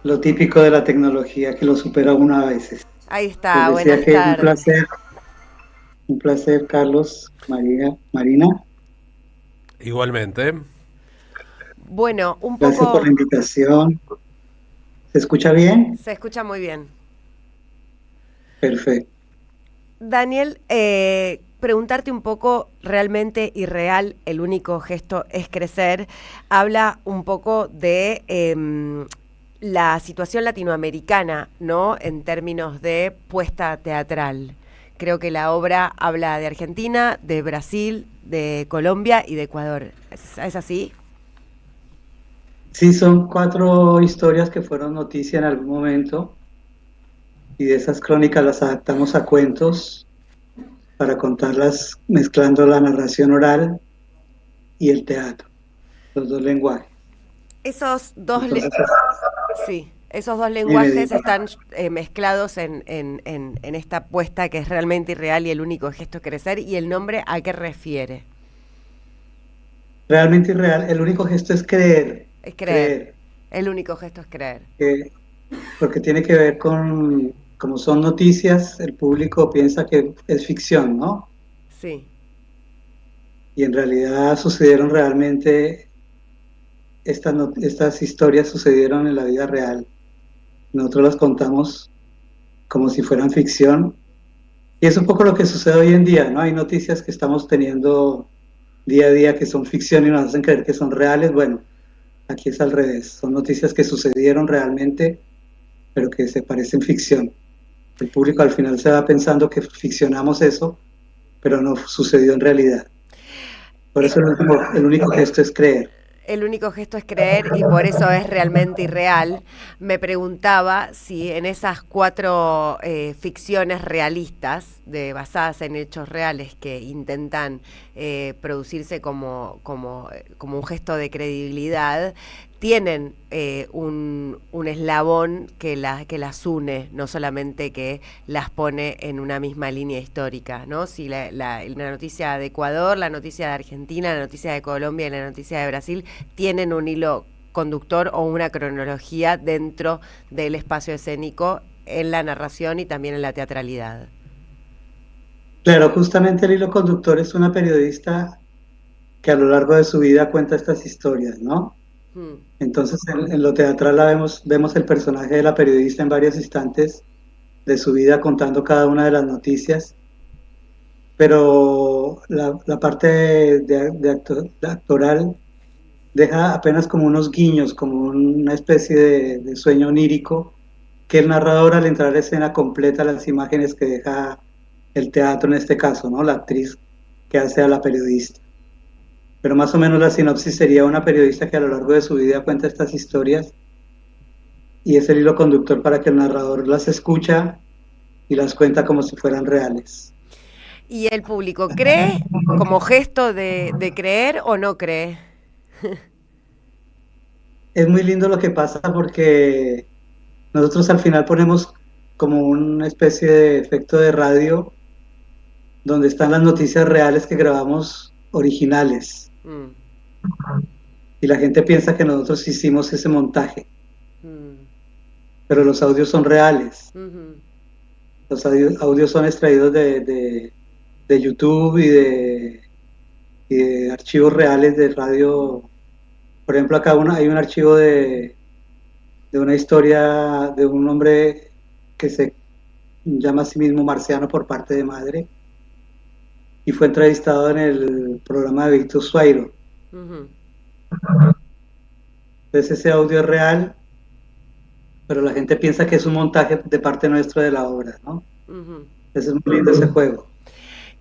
Lo típico de la tecnología, que lo supera uno a veces. Ahí está, buenas tardes. Un placer, Carlos, Marina. Igualmente. Bueno, un Gracias poco... por la invitación. ¿Se escucha bien? Se escucha muy bien. Perfecto. Daniel, preguntarte un poco, Realmente Irreal, el único gesto es crecer, habla un poco de la situación latinoamericana, ¿no? En términos de puesta teatral. Creo que la obra habla de Argentina, de Brasil, de Colombia y de Ecuador. ¿Es así? Sí, son 4 historias que fueron noticia en algún momento. Y de esas crónicas las adaptamos a cuentos para contarlas mezclando la narración oral y el teatro, los dos lenguajes. Esos dos lenguajes están mezclados en esta apuesta que es Realmente Irreal y el único gesto es crecer. ¿Y el nombre a qué refiere? Realmente Irreal, el único gesto es creer. Es creer. El único gesto es creer. Porque tiene que ver con, como son noticias, el público piensa que es ficción, ¿no? Sí. Y en realidad sucedieron realmente, estas historias sucedieron en la vida real. nosotros las contamos como si fueran ficción. Y es un poco lo que sucede hoy en día, ¿no? Hay noticias que estamos teniendo día a día que son ficción y nos hacen creer que son reales. Bueno, aquí es al revés. Son noticias que sucedieron realmente, pero que se parecen ficción. El público al final se va pensando que ficcionamos eso, pero no sucedió en realidad. Por eso el único gesto es creer. El único gesto es creer y por eso es realmente irreal. Me preguntaba si en esas 4 ficciones realistas basadas en hechos reales que intentan producirse como un gesto de credibilidad, tienen un eslabón que las une, no solamente que las pone en una misma línea histórica, ¿no? Si la noticia de Ecuador, la noticia de Argentina, la noticia de Colombia y la noticia de Brasil tienen un hilo conductor o una cronología dentro del espacio escénico en la narración y también en la teatralidad. Claro, justamente el hilo conductor es una periodista que a lo largo de su vida cuenta estas historias, ¿no? Entonces en lo teatral vemos el personaje de la periodista en varios instantes de su vida contando cada una de las noticias, pero la parte actoral deja apenas como unos guiños, como una especie de sueño onírico, que el narrador al entrar a escena completa las imágenes que deja el teatro en este caso, ¿no? La actriz que hace a la periodista. Pero más o menos la sinopsis sería una periodista que a lo largo de su vida cuenta estas historias y es el hilo conductor para que el narrador las escucha y las cuenta como si fueran reales. ¿Y el público cree como gesto de creer o no cree? Es muy lindo lo que pasa porque nosotros al final ponemos como una especie de efecto de radio donde están las noticias reales que grabamos originales. Y la gente piensa que nosotros hicimos ese montaje, pero los audios son reales. Los audios son extraídos de YouTube y de archivos reales de radio. Por ejemplo, acá hay un archivo de una historia de un hombre que se llama a sí mismo Marciano por parte de madre, y fue entrevistado en el programa de Víctor Suairo. Entonces ese audio es real, pero la gente piensa que es un montaje de parte nuestra de la obra, ¿no? Ese es muy lindo ese juego.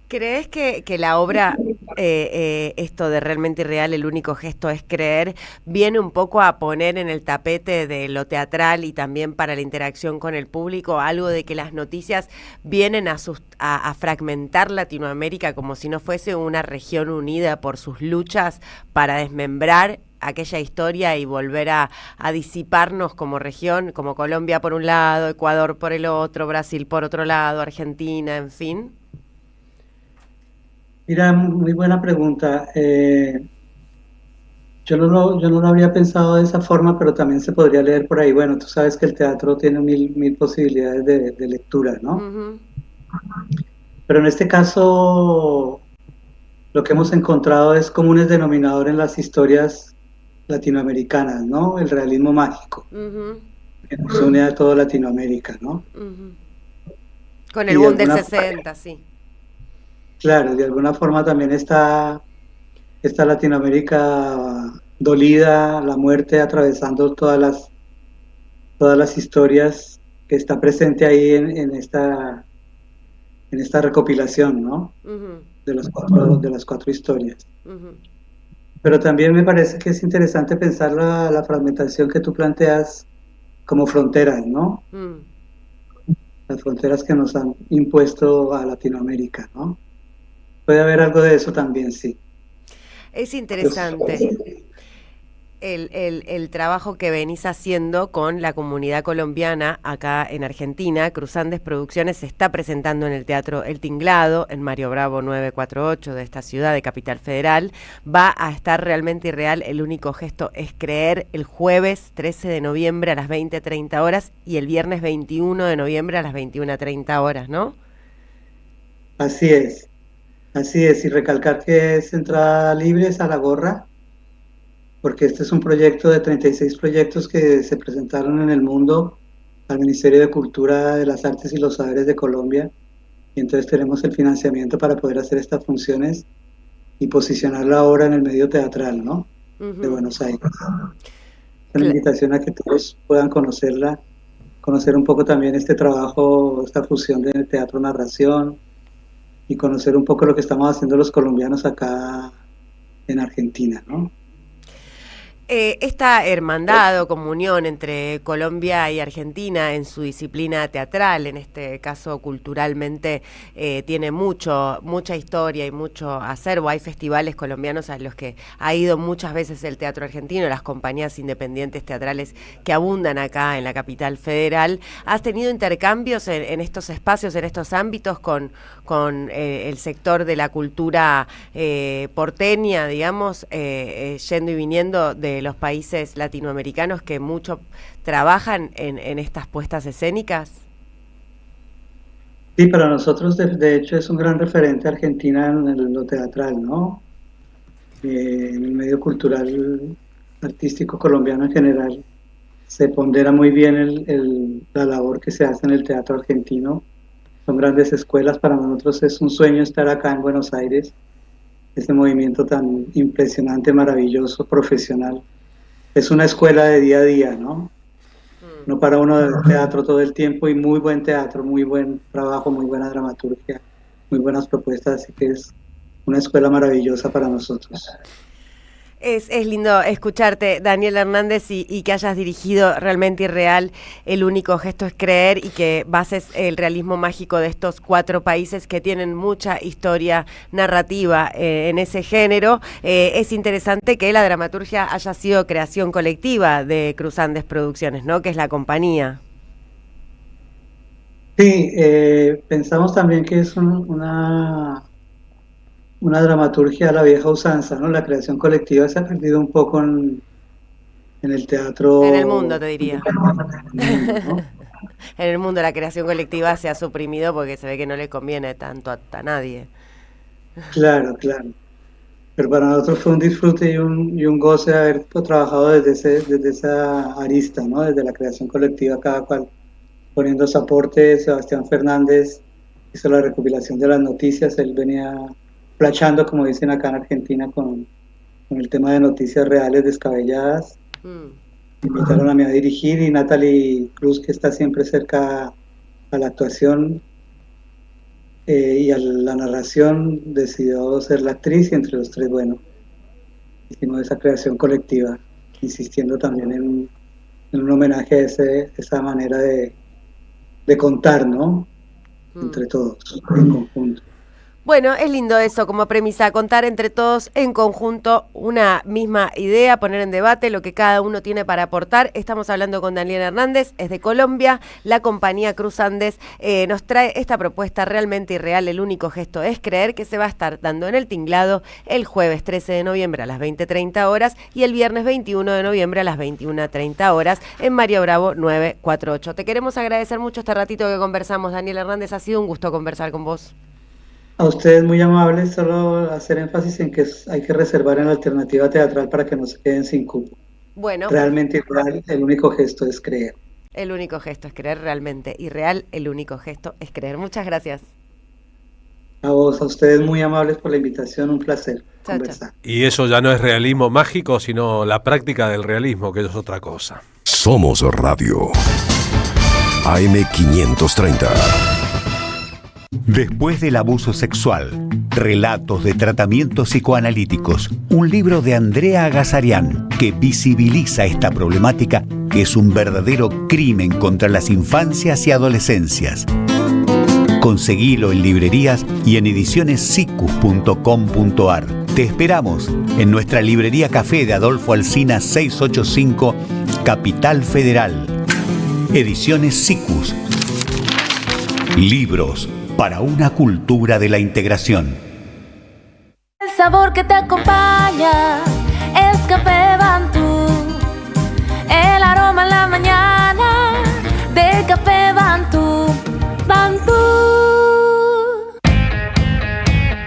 ¿Crees que la obra, esto de realmente irreal, el único gesto es creer, viene un poco a poner en el tapete de lo teatral y también para la interacción con el público algo de que las noticias vienen a fragmentar Latinoamérica como si no fuese una región unida por sus luchas para desmembrar aquella historia y volver a disiparnos como región, como Colombia por un lado, Ecuador por el otro, Brasil por otro lado, Argentina, en fin? Mira, muy buena pregunta. Yo no lo habría pensado de esa forma, pero también se podría leer por ahí. Bueno, tú sabes que el teatro tiene mil posibilidades de lectura, ¿no? Pero en este caso, lo que hemos encontrado es comunes denominador en las historias latinoamericanas, ¿no? El realismo mágico, que nos une a toda Latinoamérica, ¿no? Con el boom del 60, sí. Claro, de alguna forma también está Latinoamérica dolida, la muerte atravesando todas las historias que está presente ahí en esta recopilación, ¿no? De las cuatro historias. Pero también me parece que es interesante pensar la fragmentación que tú planteas como fronteras, ¿no? Las fronteras que nos han impuesto a Latinoamérica, ¿no? Puede haber algo de eso también, sí. Es interesante el trabajo que venís haciendo con la comunidad colombiana acá en Argentina. Cruzandes Producciones se está presentando en el Teatro El Tinglado, en Mario Bravo 948 de esta ciudad de Capital Federal. Va a estar realmente irreal, el único gesto es creer, el jueves 13 de noviembre a las 20:30 horas y el viernes 21 de noviembre a las 21:30 horas, ¿no? Así es, y recalcar que es entrada libre, es a la gorra, porque este es un proyecto de 36 proyectos que se presentaron en el mundo al Ministerio de Cultura, de las Artes y los Saberes de Colombia, y entonces tenemos el financiamiento para poder hacer estas funciones y posicionar la obra en el medio teatral, ¿no? De Buenos Aires. Una invitación a que todos puedan conocerla, conocer un poco también este trabajo, esta fusión de teatro-narración, y conocer un poco lo que estamos haciendo los colombianos acá en Argentina, ¿no? Esta hermandad o comunión entre Colombia y Argentina en su disciplina teatral, en este caso culturalmente, tiene mucha historia y mucho acervo. Hay festivales colombianos a los que ha ido muchas veces el teatro argentino, las compañías independientes teatrales que abundan acá en la capital federal. ¿Has tenido intercambios en estos espacios, en estos ámbitos con el sector de la cultura porteña, digamos, yendo y viniendo de los países latinoamericanos que mucho trabajan en estas puestas escénicas? Sí, para nosotros de hecho es un gran referente Argentina en lo teatral, ¿no? En el medio cultural, artístico colombiano en general, se pondera muy bien la labor que se hace en el teatro argentino. Son grandes escuelas, para nosotros es un sueño estar acá en Buenos Aires, ese movimiento tan impresionante, maravilloso, profesional. Es una escuela de día a día, ¿no? No para uno de teatro todo el tiempo, y muy buen teatro, muy buen trabajo, muy buena dramaturgia, muy buenas propuestas, así que es una escuela maravillosa para nosotros. Es lindo escucharte, Daniel Hernández, y que hayas dirigido Realmente Irreal, El único gesto es creer, y que bases el realismo mágico de estos 4 países que tienen mucha historia narrativa en ese género. Es interesante que la dramaturgia haya sido creación colectiva de Cruz Andes Producciones, ¿no? Que es la compañía. Sí, pensamos también que es una dramaturgia a la vieja usanza, ¿no? La creación colectiva se ha perdido un poco en el teatro. En el mundo, te diría. ¿No? En el mundo la creación colectiva se ha suprimido porque se ve que no le conviene tanto a nadie. Claro. Pero para nosotros fue un disfrute y un goce haber trabajado desde esa arista, ¿no? Desde la creación colectiva, cada cual poniendo su aporte. Sebastián Fernández hizo la recopilación de las noticias, él venía flashando, como dicen acá en Argentina, con el tema de noticias reales descabelladas. Invitaron a mí a dirigir, y Natalie Cruz, que está siempre cerca a la actuación y a la narración, decidió ser la actriz, y entre los 3, bueno, hicimos esa creación colectiva, insistiendo también en un homenaje a esa manera de contar, ¿no? Entre todos, en conjunto. Bueno, es lindo eso como premisa, contar entre todos en conjunto una misma idea, poner en debate lo que cada uno tiene para aportar. Estamos hablando con Daniel Hernández, es de Colombia. La compañía Cruz Andes nos trae esta propuesta Realmente Irreal, El único gesto es creer, que se va a estar dando en El Tinglado el jueves 13 de noviembre a las 20:30 horas y el viernes 21 de noviembre a las 21:30 horas en Mario Bravo 948. Te queremos agradecer mucho este ratito que conversamos, Daniel Hernández. Ha sido un gusto conversar con vos. A ustedes muy amables, solo hacer énfasis en que hay que reservar en la alternativa teatral para que no se queden sin cupo. Bueno. Realmente Irreal, el único gesto es creer. El único gesto es creer, Realmente Irreal, el único gesto es creer. Muchas gracias. A vos, a ustedes muy amables por la invitación, un placer conversar. Y eso ya no es realismo mágico, sino la práctica del realismo, que es otra cosa. Somos Radio AM530. Después del abuso sexual, relatos de tratamientos psicoanalíticos, un libro de Andrea Agazarian que visibiliza esta problemática que es un verdadero crimen contra las infancias y adolescencias. Conseguilo en librerías y en edicionessicus.com.ar. Te esperamos en nuestra librería Café de Adolfo Alsina 685, Capital Federal. Ediciones Sicus. Libros para una cultura de la integración. El sabor que te acompaña es Café Bantú. El aroma en la mañana de Café Bantú. Bantú.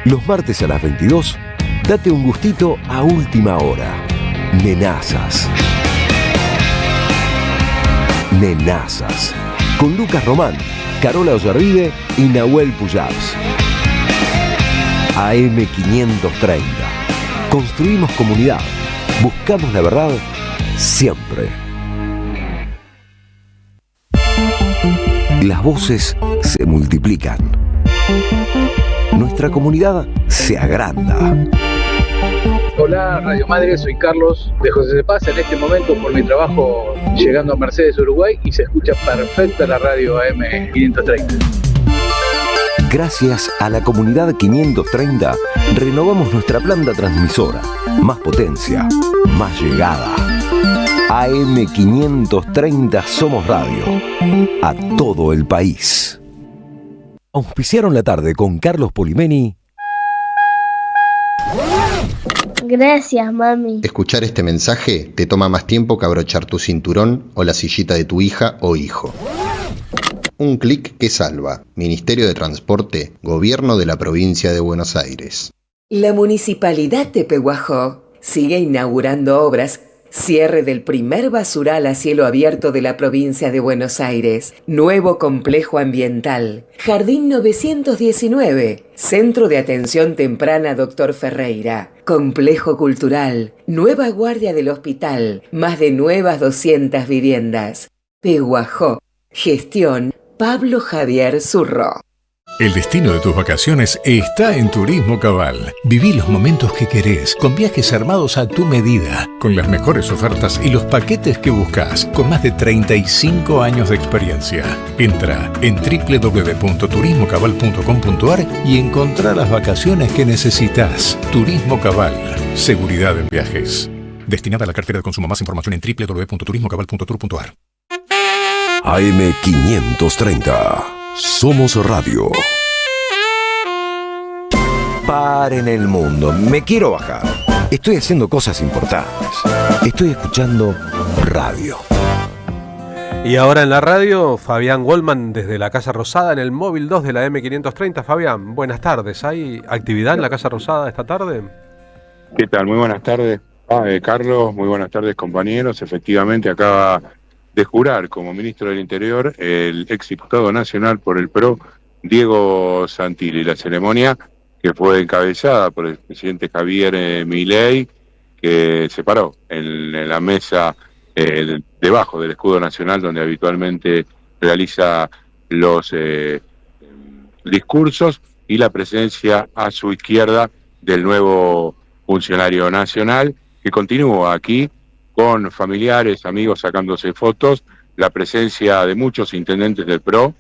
Los martes a las 22, date un gustito a última hora. Nenazas. Nenazas. con Lucas Román, Carola Ollarvide y Nahuel Pujals. AM530. Construimos comunidad. Buscamos la verdad siempre. Las voces se multiplican. Nuestra comunidad se agranda. Hola Radio Madre, soy Carlos de José de Paz, en este momento por mi trabajo llegando a Mercedes, Uruguay, y se escucha perfecta la radio AM530. Gracias a la comunidad 530, renovamos nuestra planta transmisora. Más potencia, más llegada. AM530 Somos Radio. A todo el país. Auspiciaron la tarde con Carlos Polimeni. Gracias, mami. Escuchar este mensaje te toma más tiempo que abrochar tu cinturón o la sillita de tu hija o hijo. Un clic que salva. Ministerio de Transporte, Gobierno de la Provincia de Buenos Aires. La Municipalidad de Pehuajó sigue inaugurando obras. Cierre del primer basural a cielo abierto de la provincia de Buenos Aires. Nuevo complejo ambiental. Jardín 919. Centro de Atención Temprana Dr. Ferreira. Complejo cultural. Nueva guardia del hospital. Más de nuevas 200 viviendas. Pehuajó. Gestión Pablo Javier Zurro. El destino de tus vacaciones está en Turismo Cabal. Viví los momentos que querés, con viajes armados a tu medida, con las mejores ofertas y los paquetes que buscas, con más de 35 años de experiencia. Entra en www.turismocabal.com.ar y encontrá las vacaciones que necesitas. Turismo Cabal. Seguridad en viajes. Destinada a la cartera de consumo. Más información en www.turismocabal.tour.ar. AM530. Somos Radio. Paren el mundo. Me quiero bajar. Estoy haciendo cosas importantes. Estoy escuchando radio. Y ahora en la radio, Fabián Goldman desde la Casa Rosada en el móvil 2 de la M530. Fabián, buenas tardes. ¿Hay actividad en la Casa Rosada esta tarde? ¿Qué tal? Muy buenas tardes, Carlos. Muy buenas tardes, compañeros. Efectivamente, acaba de jurar como ministro del Interior el exdiputado nacional por el PRO, Diego Santilli. La ceremonia que fue encabezada por el presidente Javier Milei, que se paró en la mesa debajo del escudo nacional donde habitualmente realiza los discursos, y la presencia a su izquierda del nuevo funcionario nacional, que continúa aquí con familiares, amigos sacándose fotos, la presencia de muchos intendentes del PRO,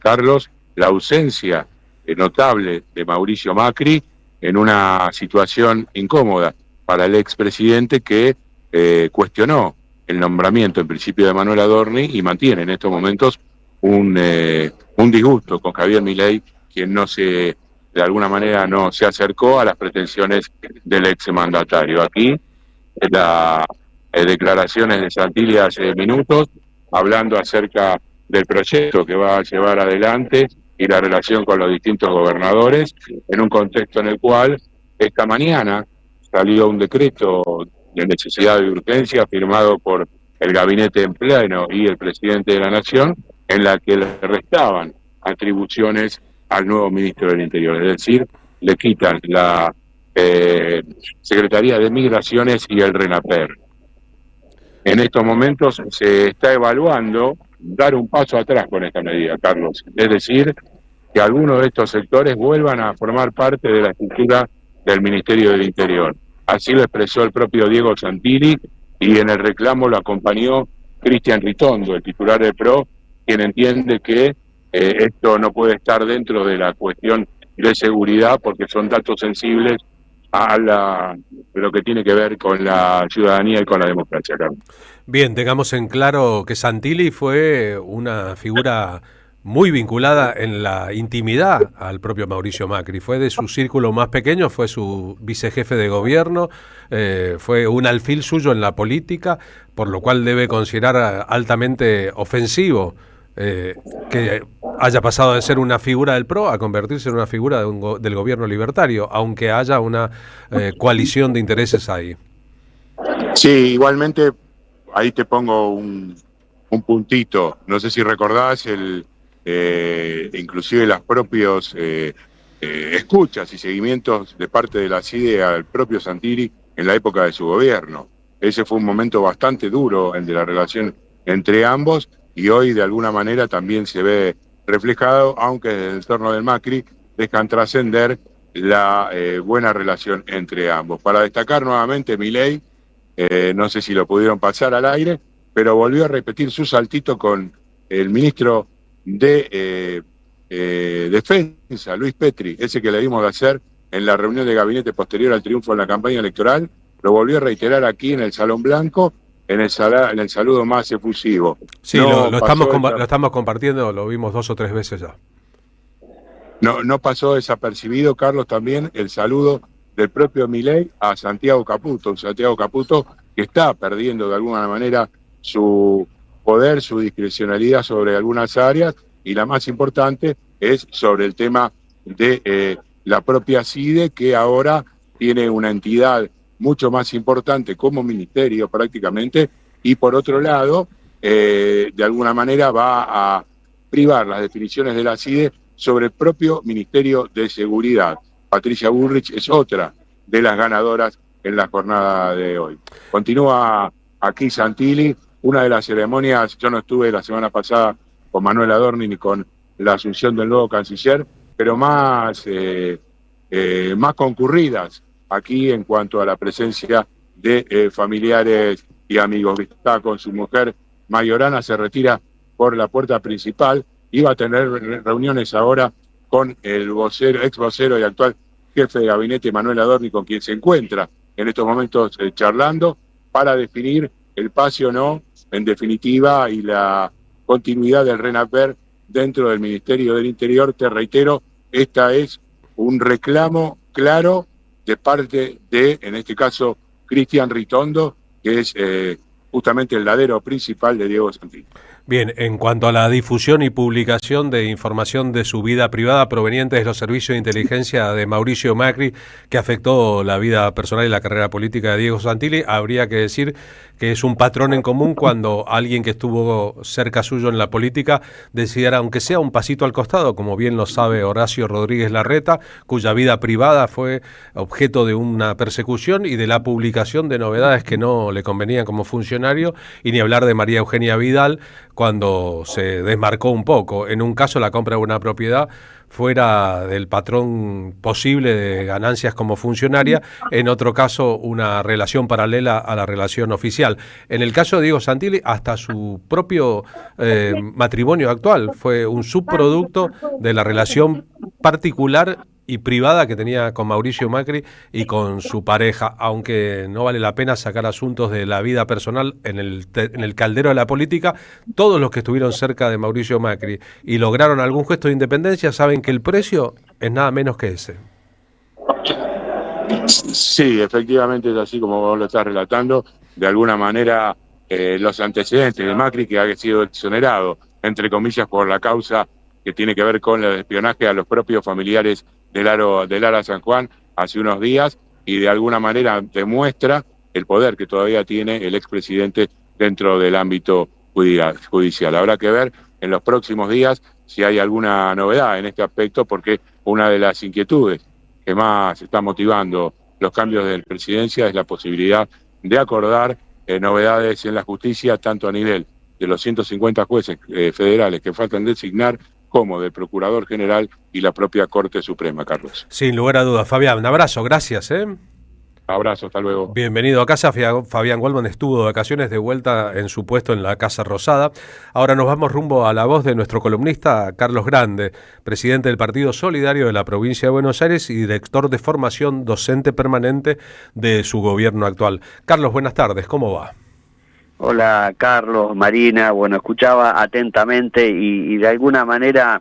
Carlos, la ausencia notable de Mauricio Macri en una situación incómoda para el expresidente que cuestionó el nombramiento en principio de Manuel Adorni y mantiene en estos momentos un disgusto con Javier Milei, quien de alguna manera no se acercó a las pretensiones del exmandatario. Aquí las declaraciones de Santilli hace minutos, hablando acerca del proyecto que va a llevar adelante y la relación con los distintos gobernadores, en un contexto en el cual esta mañana salió un decreto de necesidad y urgencia firmado por el gabinete en pleno y el presidente de la Nación, en la que le restaban atribuciones al nuevo ministro del Interior, es decir, le quitan la Secretaría de Migraciones y el RENAPER. En estos momentos se está evaluando dar un paso atrás con esta medida, Carlos. Es decir, que algunos de estos sectores vuelvan a formar parte de la estructura del Ministerio del Interior. Así lo expresó el propio Diego Santilli, y en el reclamo lo acompañó Cristian Ritondo, el titular del PRO, quien entiende que esto no puede estar dentro de la cuestión de seguridad porque son datos sensibles de lo que tiene que ver con la ciudadanía y con la democracia, Carlos. Bien, tengamos en claro que Santilli fue una figura muy vinculada en la intimidad al propio Mauricio Macri. Fue de su círculo más pequeño, fue su vicejefe de gobierno, fue un alfil suyo en la política, por lo cual debe considerar altamente ofensivo que haya pasado de ser una figura del PRO a convertirse en una figura del gobierno libertario, aunque haya una coalición de intereses ahí. Sí, igualmente ahí te pongo un un puntito. No sé si recordás inclusive los propios escuchas y seguimientos de parte de la CIDE al propio Santilli en la época de su gobierno. Ese fue un momento bastante duro, el de la relación entre ambos, y hoy de alguna manera también se ve reflejado, aunque desde el entorno del Macri dejan trascender la buena relación entre ambos. Para destacar nuevamente Milei, no sé si lo pudieron pasar al aire, pero volvió a repetir su saltito con el ministro de Defensa, Luis Petri, ese que le dimos de hacer en la reunión de gabinete posterior al triunfo en la campaña electoral, lo volvió a reiterar aquí en el Salón Blanco, en el saludo más efusivo. Sí, lo estamos compartiendo, lo vimos 2 o 3 veces ya. No pasó desapercibido, Carlos, también el saludo del propio Milei a Santiago Caputo, un Santiago Caputo que está perdiendo de alguna manera su poder, su discrecionalidad sobre algunas áreas, y la más importante es sobre el tema de la propia CIDE, que ahora tiene una entidad mucho más importante como ministerio prácticamente, y por otro lado, de alguna manera va a privar las definiciones de la CIDE sobre el propio Ministerio de Seguridad. Patricia Bullrich es otra de las ganadoras en la jornada de hoy. Continúa aquí Santilli, una de las ceremonias. Yo no estuve la semana pasada con Manuel Adorni ni con la asunción del nuevo canciller, pero más concurridas aquí en cuanto a la presencia de familiares y amigos. Está con su mujer Mayorana, se retira por la puerta principal. Iba a tener reuniones ahora con el ex vocero y actual jefe de gabinete Manuel Adorni, con quien se encuentra en estos momentos charlando, para definir el pase o no, en definitiva, y la continuidad del RENAPER dentro del Ministerio del Interior. Te reitero, esta es un reclamo claro de parte de, en este caso, Cristian Ritondo, que es justamente el ladero principal de Diego Santilli. Bien, en cuanto a la difusión y publicación de información de su vida privada proveniente de los servicios de inteligencia de Mauricio Macri, que afectó la vida personal y la carrera política de Diego Santilli, habría que decir que es un patrón en común cuando alguien que estuvo cerca suyo en la política decidiera, aunque sea un pasito al costado, como bien lo sabe Horacio Rodríguez Larreta, cuya vida privada fue objeto de una persecución y de la publicación de novedades que no le convenían como funcionario, y ni hablar de María Eugenia Vidal, cuando se desmarcó un poco. En un caso, la compra de una propiedad fuera del patrón posible de ganancias como funcionaria, en otro caso una relación paralela a la relación oficial. En el caso de Diego Santilli, hasta su propio matrimonio actual fue un subproducto de la relación particular y privada que tenía con Mauricio Macri y con su pareja, aunque no vale la pena sacar asuntos de la vida personal en el caldero de la política. Todos los que estuvieron cerca de Mauricio Macri y lograron algún gesto de independencia saben que el precio es nada menos que ese. Sí, efectivamente es así como vos lo estás relatando. De alguna manera, los antecedentes de Macri, que ha sido exonerado, entre comillas, por la causa que tiene que ver con el espionaje a los propios familiares del Ara San Juan hace unos días, y de alguna manera demuestra el poder que todavía tiene el expresidente dentro del ámbito judicial. Habrá que ver en los próximos días si hay alguna novedad en este aspecto, porque una de las inquietudes que más está motivando los cambios de presidencia es la posibilidad de acordar novedades en la justicia, tanto a nivel de los 150 jueces federales que faltan designar, como del Procurador General y la propia Corte Suprema, Carlos. Sin lugar a dudas. Fabián, un abrazo, gracias. Abrazo, hasta luego. Bienvenido a casa. Fabián Goldman estuvo de vacaciones, de vuelta en su puesto en la Casa Rosada. Ahora nos vamos rumbo a la voz de nuestro columnista Carlos Grande, presidente del Partido Solidario de la provincia de Buenos Aires y director de formación docente permanente de su gobierno actual. Carlos, buenas tardes, ¿cómo va? Hola Carlos, Marina, bueno, escuchaba atentamente y de alguna manera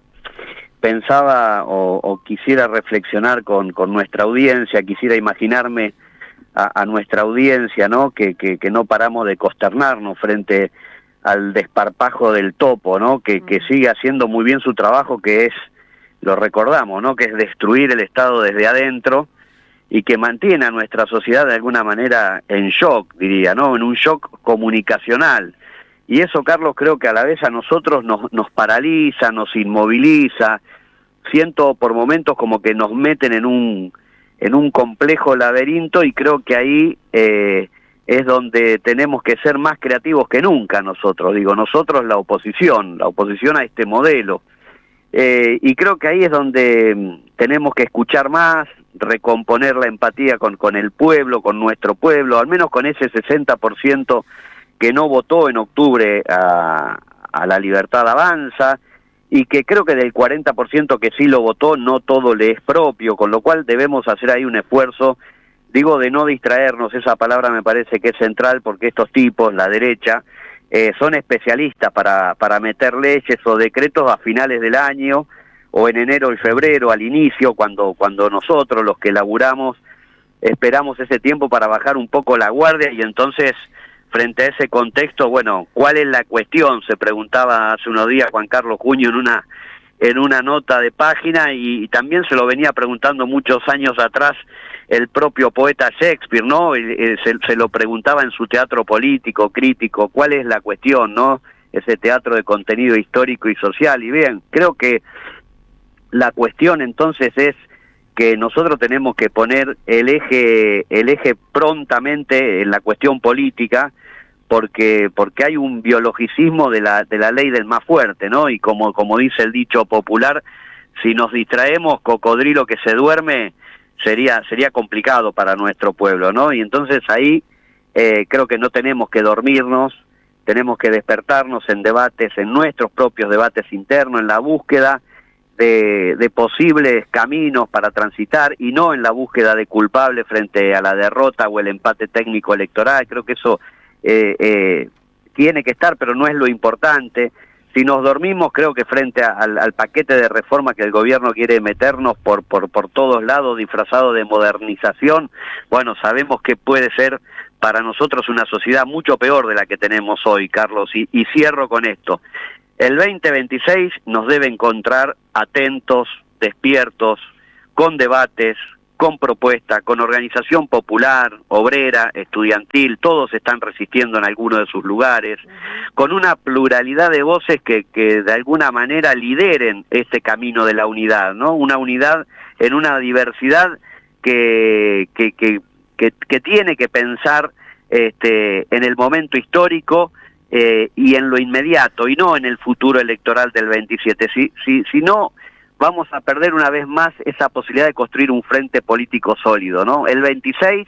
pensaba o quisiera reflexionar con nuestra audiencia, quisiera imaginarme a nuestra audiencia, ¿no? Que no paramos de consternarnos frente al desparpajo del topo, ¿no? Que sigue haciendo muy bien su trabajo, que es, lo recordamos, ¿no? Que es destruir el Estado desde adentro, y que mantiene a nuestra sociedad de alguna manera en shock, diría, ¿no? En un shock comunicacional, y eso, Carlos, creo que a la vez a nosotros nos paraliza, nos inmoviliza. Siento por momentos como que nos meten en un complejo laberinto, y creo que ahí es donde tenemos que ser más creativos que nunca nosotros, nosotros la oposición a este modelo. Y creo que ahí es donde tenemos que escuchar más, recomponer la empatía con el pueblo, con nuestro pueblo, al menos con ese 60% que no votó en octubre a La Libertad Avanza, y que creo que del 40% que sí lo votó, no todo le es propio, con lo cual debemos hacer ahí un esfuerzo, de no distraernos. Esa palabra me parece que es central, porque estos tipos, la derecha, son especialistas para meter leyes o decretos a finales del año, o en enero y febrero, al inicio, cuando nosotros, los que laburamos, esperamos ese tiempo para bajar un poco la guardia. Y entonces, frente a ese contexto, bueno, ¿cuál es la cuestión? Se preguntaba hace unos días Juan Carlos Juño en una nota de página, y también se lo venía preguntando muchos años atrás el propio poeta Shakespeare, ¿no? Se lo preguntaba en su teatro político, crítico, ¿cuál es la cuestión, no? Ese teatro de contenido histórico y social. Y bien, creo que la cuestión entonces es que nosotros tenemos que poner el eje prontamente en la cuestión política, porque hay un biologicismo de la ley del más fuerte, ¿no? Y como dice el dicho popular, si nos distraemos, cocodrilo que se duerme, sería complicado para nuestro pueblo, ¿no? Y entonces ahí creo que no tenemos que dormirnos, tenemos que despertarnos en debates, en nuestros propios debates internos, en la búsqueda de posibles caminos para transitar, y no en la búsqueda de culpables frente a la derrota o el empate técnico electoral. Creo que eso tiene que estar, pero no es lo importante. Si nos dormimos, creo que frente al paquete de reforma que el gobierno quiere meternos por todos lados, disfrazado de modernización, bueno, sabemos que puede ser para nosotros una sociedad mucho peor de la que tenemos hoy, Carlos. Y cierro con esto. El 2026 nos debe encontrar atentos, despiertos, con debates, con propuesta, con organización popular, obrera, estudiantil, todos están resistiendo en alguno de sus lugares, con una pluralidad de voces que de alguna manera lideren este camino de la unidad, ¿no? Una unidad en una diversidad que tiene que pensar en el momento histórico y en lo inmediato, y no en el futuro electoral del 27. Si no, vamos a perder una vez más esa posibilidad de construir un frente político sólido, ¿no? El 26,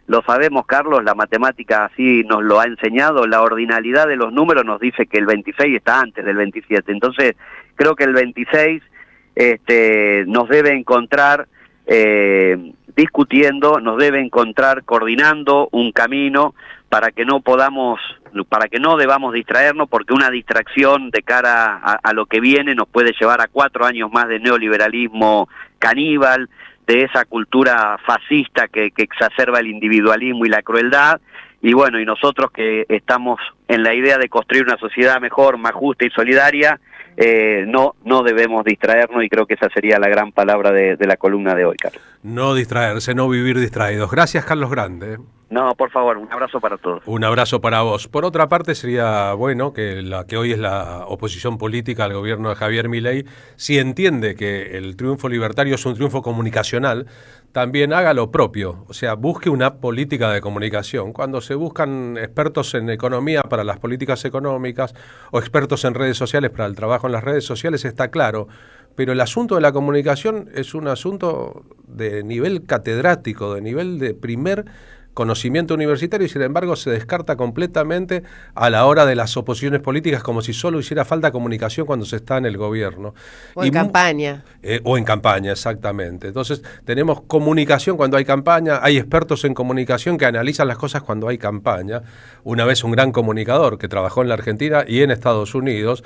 lo sabemos, Carlos, la matemática así nos lo ha enseñado, la ordinalidad de los números nos dice que el 26 está antes del 27. Entonces, creo que el 26 nos debe encontrar discutiendo, nos debe encontrar coordinando un camino para que no debamos distraernos, porque una distracción de cara a lo que viene nos puede llevar a 4 años más de neoliberalismo caníbal, de esa cultura fascista que exacerba el individualismo y la crueldad. Y bueno, y nosotros que estamos en la idea de construir una sociedad mejor, más justa y solidaria, no debemos distraernos, y creo que esa sería la gran palabra de la columna de hoy, Carlos. No distraerse, no vivir distraídos. Gracias, Carlos Grande. No, por favor, un abrazo para todos. Un abrazo para vos. Por otra parte, sería bueno que la que hoy es la oposición política al gobierno de Javier Milei, si entiende que el triunfo libertario es un triunfo comunicacional, también haga lo propio, o sea, busque una política de comunicación. Cuando se buscan expertos en economía para las políticas económicas o expertos en redes sociales para el trabajo en las redes sociales, está claro, pero el asunto de la comunicación es un asunto de nivel catedrático, de nivel de primer conocimiento universitario, y sin embargo se descarta completamente a la hora de las oposiciones políticas, como si solo hiciera falta comunicación cuando se está en el gobierno. O en campaña. O en campaña, exactamente. Entonces tenemos comunicación cuando hay campaña, hay expertos en comunicación que analizan las cosas cuando hay campaña. Una vez un gran comunicador que trabajó en la Argentina y en Estados Unidos,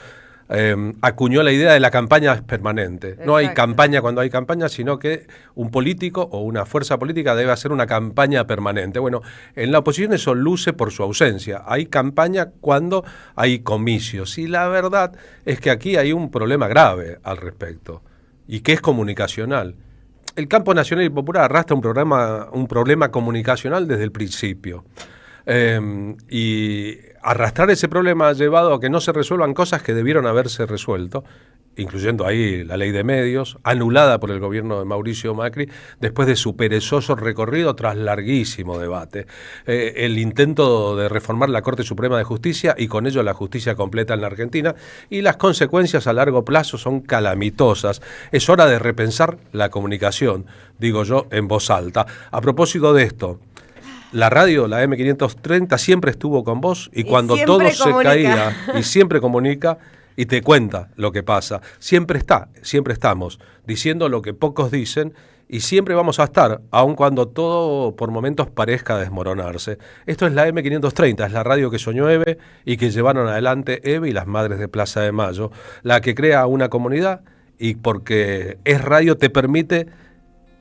acuñó la idea de la campaña permanente. Exacto. No hay campaña cuando hay campaña, sino que un político o una fuerza política debe hacer una campaña permanente. Bueno, en la oposición eso luce por su ausencia. Hay campaña cuando hay comicios. Y la verdad es que aquí hay un problema grave al respecto, y que es comunicacional. El campo nacional y popular arrastra un problema comunicacional desde el principio. Y arrastrar ese problema ha llevado a que no se resuelvan cosas que debieron haberse resuelto, incluyendo ahí la ley de medios, anulada por el gobierno de Mauricio Macri, después de su perezoso recorrido tras larguísimo debate. El intento de reformar la Corte Suprema de Justicia y con ello la justicia completa en la Argentina, y las consecuencias a largo plazo son calamitosas. Es hora de repensar la comunicación, digo yo en voz alta. A propósito de esto, la radio, la M530, siempre estuvo con vos y cuando todo se caía, y siempre comunica y te cuenta lo que pasa. Siempre estamos diciendo lo que pocos dicen y siempre vamos a estar, aun cuando todo por momentos parezca desmoronarse. Esto es la M530, es la radio que soñó Eve y que llevaron adelante Eve y las Madres de Plaza de Mayo, la que crea una comunidad y porque es radio te permite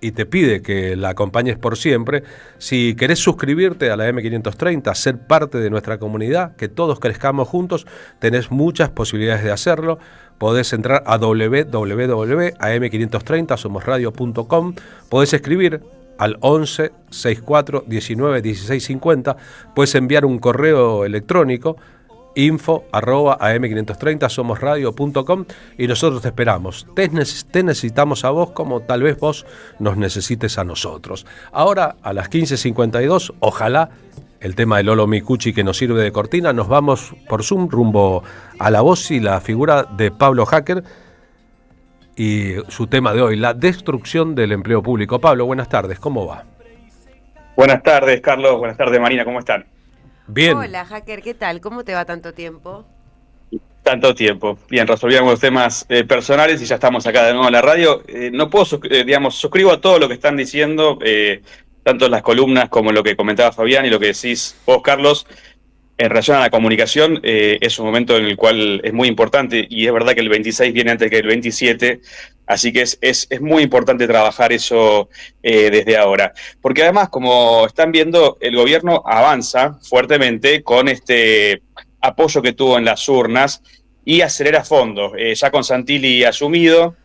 y te pide que la acompañes por siempre. Si querés suscribirte a la M530, ser parte de nuestra comunidad, que todos crezcamos juntos, tenés muchas posibilidades de hacerlo. Podés entrar a www.am530somosradio.com, podés escribir al 11 64 19 16 50, puedes enviar un correo electrónico info@am530somosradio.com y nosotros te esperamos. Te necesitamos a vos como tal vez vos nos necesites a nosotros. Ahora a las 15:52, ojalá el tema de Lolo Micucci que nos sirve de cortina, nos vamos por Zoom rumbo a la voz y la figura de Pablo Hacker y su tema de hoy, la destrucción del empleo público. Pablo, buenas tardes, ¿cómo va? Buenas tardes, Carlos, buenas tardes, Marina, ¿cómo están? Bien. Hola, Hacker, ¿qué tal? ¿Cómo te va tanto tiempo? Tanto tiempo. Bien, resolvíamos los temas personales y ya estamos acá de nuevo en la radio. No puedo, suscribo a todo lo que están diciendo, tanto en las columnas como en lo que comentaba Fabián y lo que decís vos, Carlos. En relación a la comunicación, es un momento en el cual es muy importante y es verdad que el 26 viene antes que el 27, así que es muy importante trabajar eso desde ahora. Porque además, como están viendo, el gobierno avanza fuertemente con este apoyo que tuvo en las urnas y acelera fondos. Ya con Santilli asumido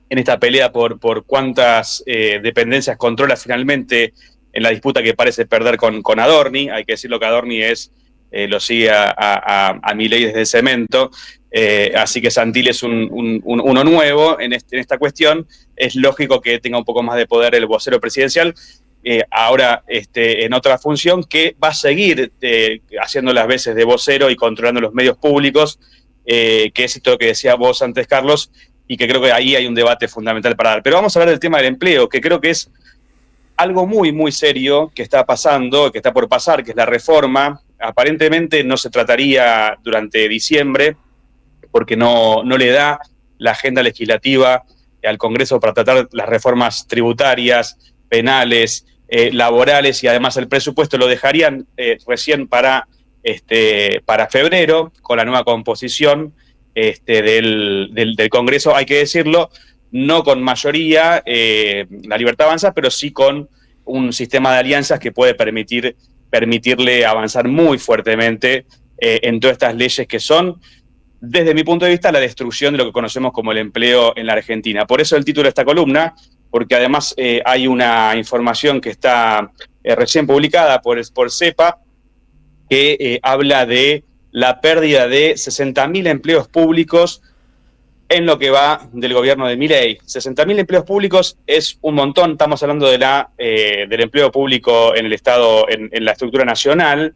en esta pelea por cuántas dependencias controla finalmente en la disputa que parece perder con Adorni. Hay que decirlo que Adorni lo sigue a Milei desde Cemento, así que Santilli es uno nuevo en esta cuestión. Es lógico que tenga un poco más de poder el vocero presidencial, ahora en otra función que va a seguir haciendo las veces de vocero y controlando los medios públicos, que es esto que decía vos antes, Carlos, y que creo que ahí hay un debate fundamental para dar. Pero vamos a hablar del tema del empleo, que creo que es algo muy, muy serio que está pasando, que está por pasar, que es la reforma. Aparentemente no se trataría durante diciembre, porque no le da la agenda legislativa al Congreso para tratar las reformas tributarias, penales, laborales, y además el presupuesto lo dejarían recién para febrero, con la nueva composición del Congreso, hay que decirlo, no con mayoría, la Libertad Avanza, pero sí con un sistema de alianzas que puede permitirle avanzar muy fuertemente en todas estas leyes que son, desde mi punto de vista, la destrucción de lo que conocemos como el empleo en la Argentina. Por eso el título de esta columna, porque además hay una información que está recién publicada por CEPA, que habla de la pérdida de 60.000 empleos públicos en lo que va del gobierno de Milei. 60.000 empleos públicos es un montón. Estamos hablando del empleo público en el Estado, en la estructura nacional.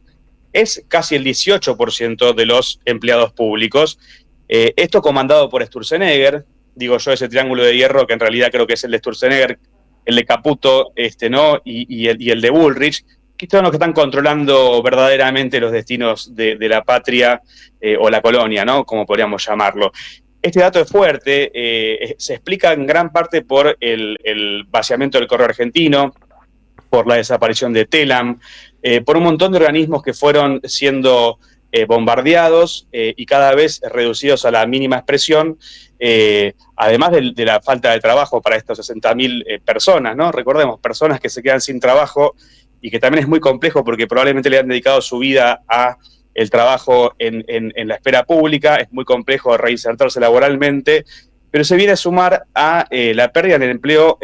Es casi el 18% de los empleados públicos. Esto comandado por Sturzenegger, digo yo, ese triángulo de hierro que en realidad creo que es el de Sturzenegger, el de Caputo, ¿no? y el de Bullrich, que son los que están controlando verdaderamente los destinos de la patria o la colonia, ¿no? Como podríamos llamarlo. Este dato es fuerte, se explica en gran parte por el vaciamiento del correo argentino, por la desaparición de Telam, por un montón de organismos que fueron siendo bombardeados y cada vez reducidos a la mínima expresión, además de la falta de trabajo para estos 60.000 personas, ¿no? Recordemos, personas que se quedan sin trabajo y que también es muy complejo porque probablemente le han dedicado su vida a el trabajo en la esfera pública, es muy complejo reinsertarse laboralmente, pero se viene a sumar a la pérdida del empleo,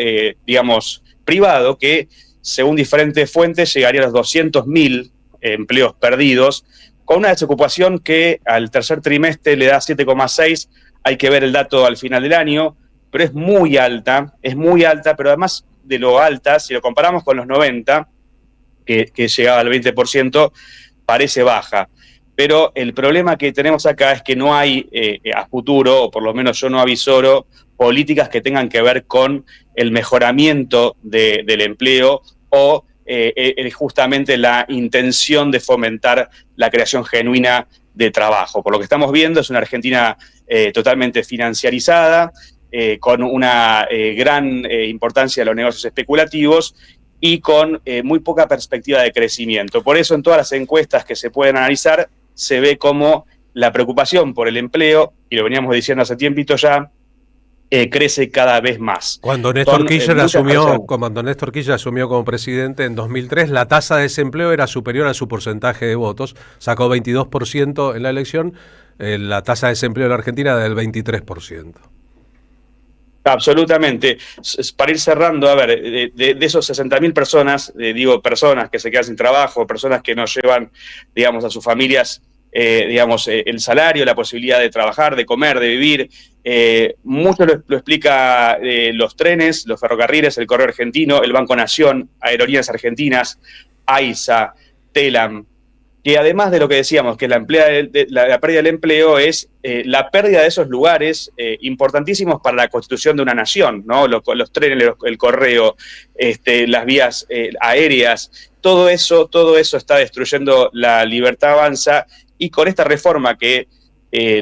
privado, que según diferentes fuentes llegaría a los 200.000 empleos perdidos, con una desocupación que al tercer trimestre le da 7,6, hay que ver el dato al final del año, pero es muy alta, pero además de lo alta, si lo comparamos con los 90, que llegaba al 20%, parece baja. Pero el problema que tenemos acá es que no hay a futuro, o por lo menos yo no avisoro, políticas que tengan que ver con el mejoramiento del empleo o justamente la intención de fomentar la creación genuina de trabajo. Por lo que estamos viendo es una Argentina totalmente financiarizada, con una gran importancia de los negocios especulativos y con muy poca perspectiva de crecimiento. Por eso en todas las encuestas que se pueden analizar se ve como la preocupación por el empleo, y lo veníamos diciendo hace tiempito ya, crece cada vez más. Cuando Néstor Kirchner asumió como presidente en 2003, la tasa de desempleo era superior a su porcentaje de votos, sacó 22% en la elección, la tasa de desempleo en la Argentina del 23%. Absolutamente. Para ir cerrando, a ver, de esos 60.000 personas, personas que se quedan sin trabajo, personas que no llevan, digamos, a sus familias, el salario, la posibilidad de trabajar, de comer, de vivir, mucho lo explica los trenes, los ferrocarriles, el Correo Argentino, el Banco Nación, Aerolíneas Argentinas, AISA, TELAM, que además de lo que decíamos, que la pérdida del empleo es la pérdida de esos lugares importantísimos para la constitución de una nación, ¿no? Los trenes, el correo, las vías aéreas, todo eso está destruyendo la libertad avanza, y con esta reforma que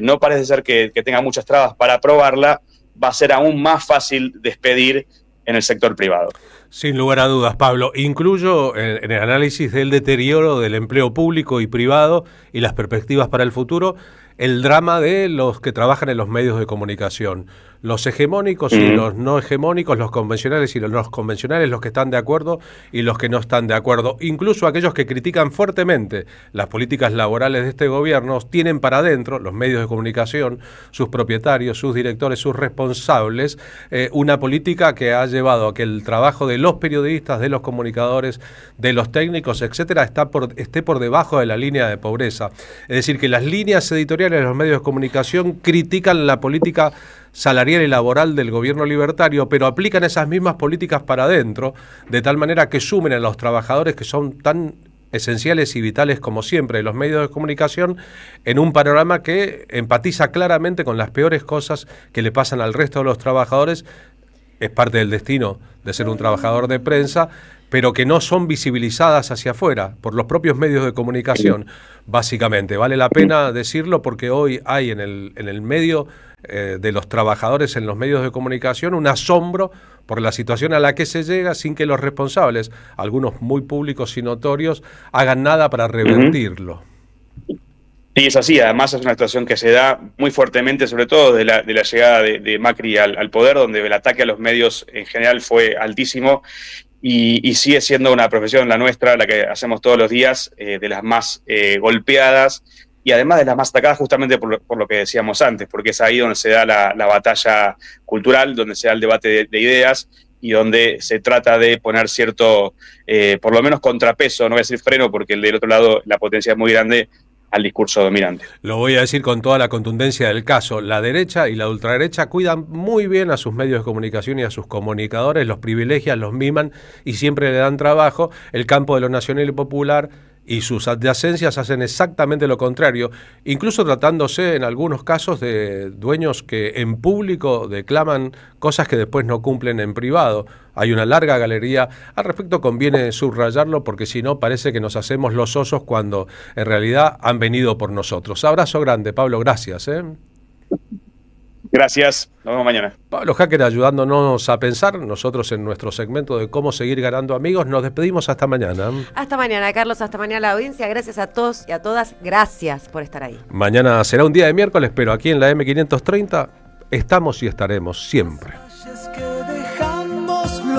no parece ser que tenga muchas trabas para aprobarla, va a ser aún más fácil despedir en el sector privado. Sin lugar a dudas, Pablo. Incluyo en el análisis del deterioro del empleo público y privado y las perspectivas para el futuro, el drama de los que trabajan en los medios de comunicación. Los hegemónicos y los no hegemónicos, los convencionales y los no convencionales, los que están de acuerdo y los que no están de acuerdo. Incluso aquellos que critican fuertemente las políticas laborales de este gobierno tienen para adentro, los medios de comunicación, sus propietarios, sus directores, sus responsables, una política que ha llevado a que el trabajo de los periodistas, de los comunicadores, de los técnicos, etcétera, esté por debajo de la línea de pobreza. Es decir, que las líneas editoriales de los medios de comunicación critican la política salarial y laboral del gobierno libertario, pero aplican esas mismas políticas para adentro, de tal manera que sumen a los trabajadores que son tan esenciales y vitales como siempre de los medios de comunicación, en un panorama que empatiza claramente con las peores cosas que le pasan al resto de los trabajadores. Es parte del destino de ser un trabajador de prensa, pero que no son visibilizadas hacia afuera por los propios medios de comunicación, básicamente. Vale la pena decirlo porque hoy hay en el medio de los trabajadores en los medios de comunicación un asombro por la situación a la que se llega sin que los responsables, algunos muy públicos y notorios, hagan nada para revertirlo. Sí, es así. Además es una situación que se da muy fuertemente, sobre todo de la llegada de Macri al poder, donde el ataque a los medios en general fue altísimo. Y sigue siendo una profesión, la nuestra, la que hacemos todos los días, de las más golpeadas y además de las más atacadas justamente por lo que decíamos antes, porque es ahí donde se da la batalla cultural, donde se da el debate de ideas y donde se trata de poner cierto, por lo menos contrapeso, no voy a decir freno porque del otro lado la potencia es muy grande, al discurso dominante. Lo voy a decir con toda la contundencia del caso. La derecha y la ultraderecha cuidan muy bien a sus medios de comunicación y a sus comunicadores, los privilegian, los miman y siempre le dan trabajo. El campo de lo nacional y popular y sus adyacencias hacen exactamente lo contrario, incluso tratándose en algunos casos de dueños que en público declaman cosas que después no cumplen en privado. Hay una larga galería. Al respecto conviene subrayarlo porque si no parece que nos hacemos los osos cuando en realidad han venido por nosotros. Abrazo grande, Pablo, gracias. Gracias, nos vemos mañana. Pablo Hacker ayudándonos a pensar, nosotros en nuestro segmento de cómo seguir ganando amigos. Nos despedimos hasta mañana. Hasta mañana, Carlos, hasta mañana la audiencia. Gracias a todos y a todas, gracias por estar ahí. Mañana será un día de miércoles, pero aquí en la M530 estamos y estaremos siempre.